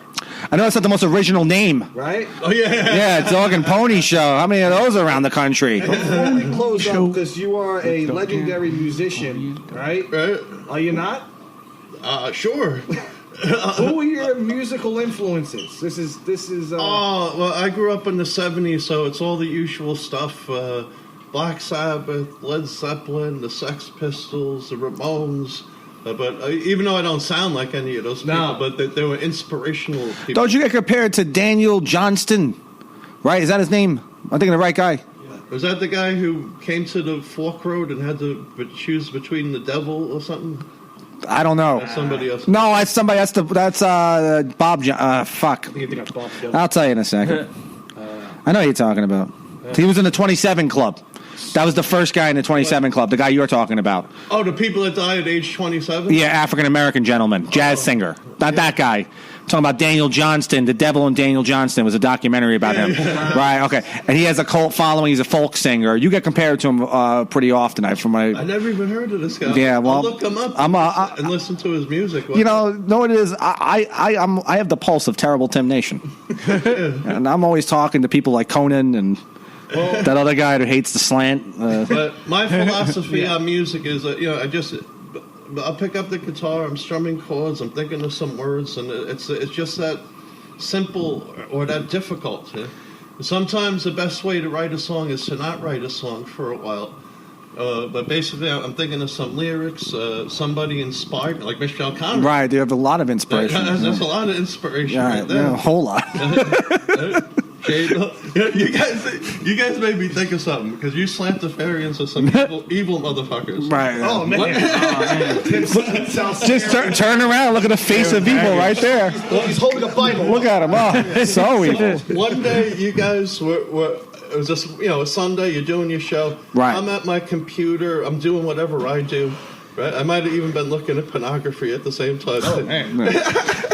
I know it's not the most original name, right? Oh yeah, yeah, Dog and Pony Show. How many of those are around the country? Before we close up, because you are a legendary musician, right? Right? Are you not? Sure. Who are your musical influences? This is. Oh well, I grew up in the '70s, so it's all the usual stuff: Black Sabbath, Led Zeppelin, the Sex Pistols, the Ramones. But even though I don't sound like any of those people, but they were inspirational people. Don't you get compared to Daniel Johnston? Right? Is that his name? I'm thinking the right guy. Was that the guy who came to the Fork Road and had to choose between the devil or something? I don't know. That's somebody else. No, that's somebody. That's Bob. Fuck. I'll tell you in a second. I know who you're talking about. He was in the 27 Club. That was the first guy in the 27 Club, the guy you're talking about. Oh, the people that died at age 27? Yeah, African-American gentleman, jazz singer. Not that guy. I'm talking about Daniel Johnston. The Devil and Daniel Johnston was a documentary about him. Right, okay. And he has a cult following. He's a folk singer. You get compared to him pretty often. I never even heard of this guy. Yeah, well, I'll look him up and listen to his music. You know what it is? I have the pulse of Terrible Tim Nation. And I'm always talking to people like Conan and... that other guy who hates the slant. But my philosophy on music is that, I'll pick up the guitar, I'm strumming chords, I'm thinking of some words, and it's just that simple or that difficult. Sometimes the best way to write a song is to not write a song for a while. But basically, I'm thinking of some lyrics, somebody inspired, like Michelle Conner. Right, you have a lot of inspiration. There's a lot of inspiration right there. Yeah, a whole lot. You guys made me think of something because you Slantafarians are some evil motherfuckers. Right. Oh man! Just turn around. Look at the face of evil right there. He's holding a Bible. Look at him. Oh, so evil. One day, you guys were. It was just a Sunday. You're doing your show. Right. I'm at my computer. I'm doing whatever I do. Right. I might have even been looking at pornography at the same time. Oh man!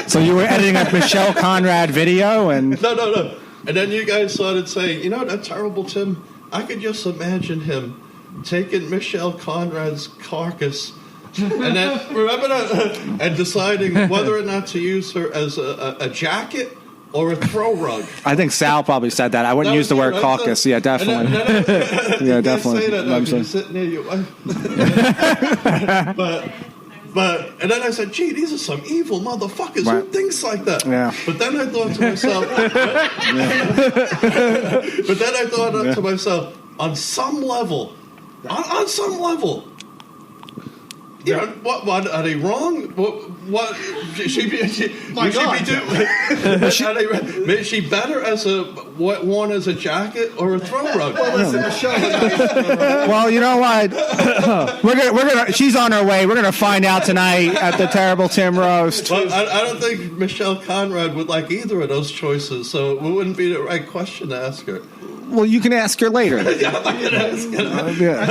So you were editing a Michelle Conrad video and No. And then you guys started saying, that terrible Tim. I could just imagine him taking Michelle Conrad's carcass and then remember that and deciding whether or not to use her as a jacket or a throw rug. I think Sal probably said that. I wouldn't use the word caucus. Yeah, definitely. Yeah, definitely. Say that now 'cause you're sitting near your wife. But and then I said, gee, these are some evil motherfuckers. Right. Who thinks like that? Yeah. But then I thought to myself, on some level, what are they wrong? What should she be doing? Is she better as worn as a jacket or a throw rug? Well, you know what? we're gonna. She's on her way. We're gonna find out tonight at the Terrible Tim roast. Well, I don't think Michelle Conrad would like either of those choices, so it wouldn't be the right question to ask her. Well, you can ask her later. I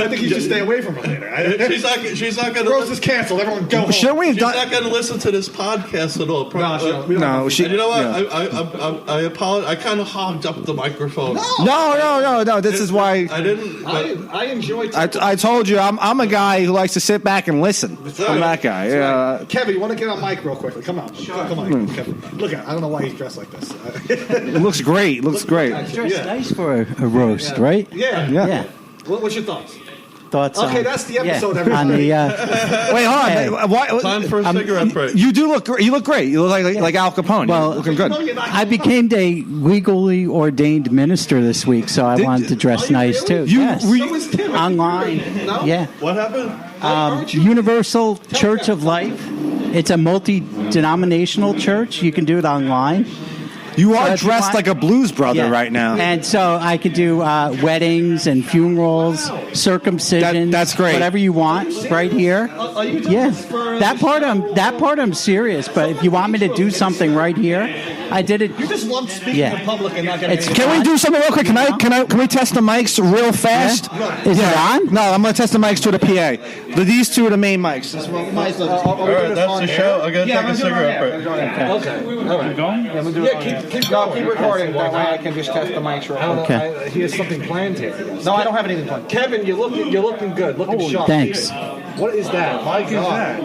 think you should stay away from her later. She's not going to. Roast is canceled. Everyone go home. Shouldn't we have She's done? not going to listen to this podcast at all. No, she. And you know what? Yeah. I apologize. I kind of hogged up the microphone. No. This is why I didn't. I enjoy. I told you I'm a guy who likes to sit back and listen. I'm that guy. Yeah. Kevin, you want to get on mic real quickly? Come on, come on, Kevin. Look at. I don't know why he's dressed like this. It looks great. Looks great. Dressed nice for a roast, right? Yeah. What's your thoughts? Okay, that's the episode. On Everybody. the Wait, hold on. Why, Time for a cigarette break. You do look. You look great. You look like Al Capone. Well, You're looking good. I became a legally ordained minister this week, so I wanted to dress nice too. Yes. So is Tim. Online. No? Yeah. What happened? Universal Church of Life. It's a multi-denominational church. You can do it online. You are dressed like a blues brother right now. And so I could do weddings and funerals, circumcision. That's great. Whatever you want, right here. Yeah, that part I'm serious. But if you want me to do something right here, I did it. You just love speaking in public and not getting. Can we do something real quick? Can we test the mics real fast? Yeah? Is it on? No, I'm going to test the mics to the PA. These two are the main mics. All right, that's the show. I'm going to take a cigarette break. Okay. All right. Keep recording. That way I can just test the mics real quick. Okay. He has something planned here. No, I don't have anything planned. Kevin, you're looking good. Looking sharp. Thanks. What is that? My God.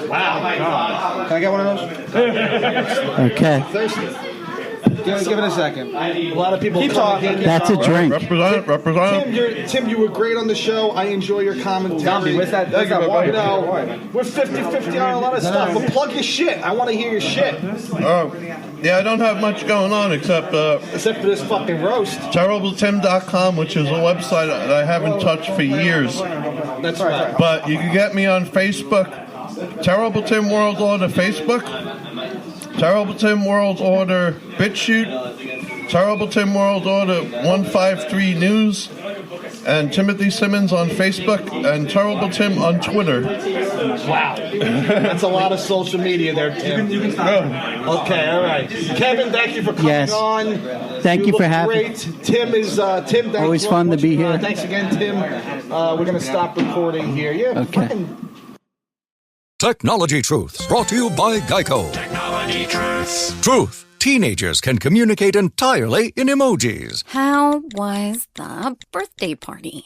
Wow. My God. Can I get one of those? Okay. Thirsty. Give it a second. A lot of people keep talking. That's a drink. Represent. Tim, you were great on the show. I enjoy your commentary. Where's that water? We're 50-50 on a lot of stuff. But plug your shit. I want to hear your shit. Yeah, I don't have much going on except for this fucking roast. TerribleTim.com, which is a website that I haven't touched for years. That's right. But you can get me on Facebook. Terrible Tim World Order Facebook. Terrible Tim World Order BitChute. Terrible Tim World Order 153 News. And Timothy Simmons on Facebook. And Terrible Tim on Twitter. Wow. That's a lot of social media there, Tim. Okay, all right. Kevin, thank you for coming on. Thank you for having me. Great. Tim is Tim. Always fun to be here. Thanks again, Tim. We're going to stop recording here. Yeah. Okay. Technology Truths, brought to you by Geico. Technology Truths. Truth. Teenagers can communicate entirely in emojis. How was the birthday party?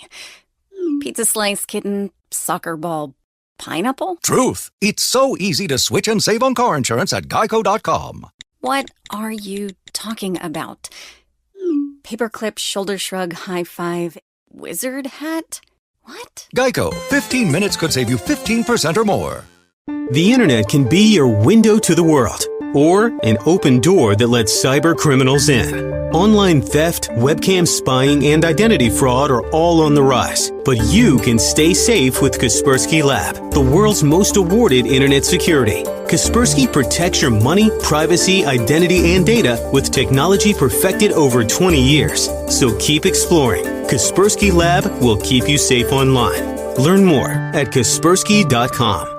Pizza slice, kitten, soccer ball, pineapple? Truth. It's so easy to switch and save on car insurance at geico.com. What are you talking about? Paperclip, shoulder shrug, high five, wizard hat? What? Geico. 15 minutes could save you 15% or more. The internet can be your window to the world, or an open door that lets cyber criminals in. Online theft, webcam spying, and identity fraud are all on the rise. But you can stay safe with Kaspersky Lab, the world's most awarded internet security. Kaspersky protects your money, privacy, identity, and data with technology perfected over 20 years. So keep exploring. Kaspersky Lab will keep you safe online. Learn more at Kaspersky.com.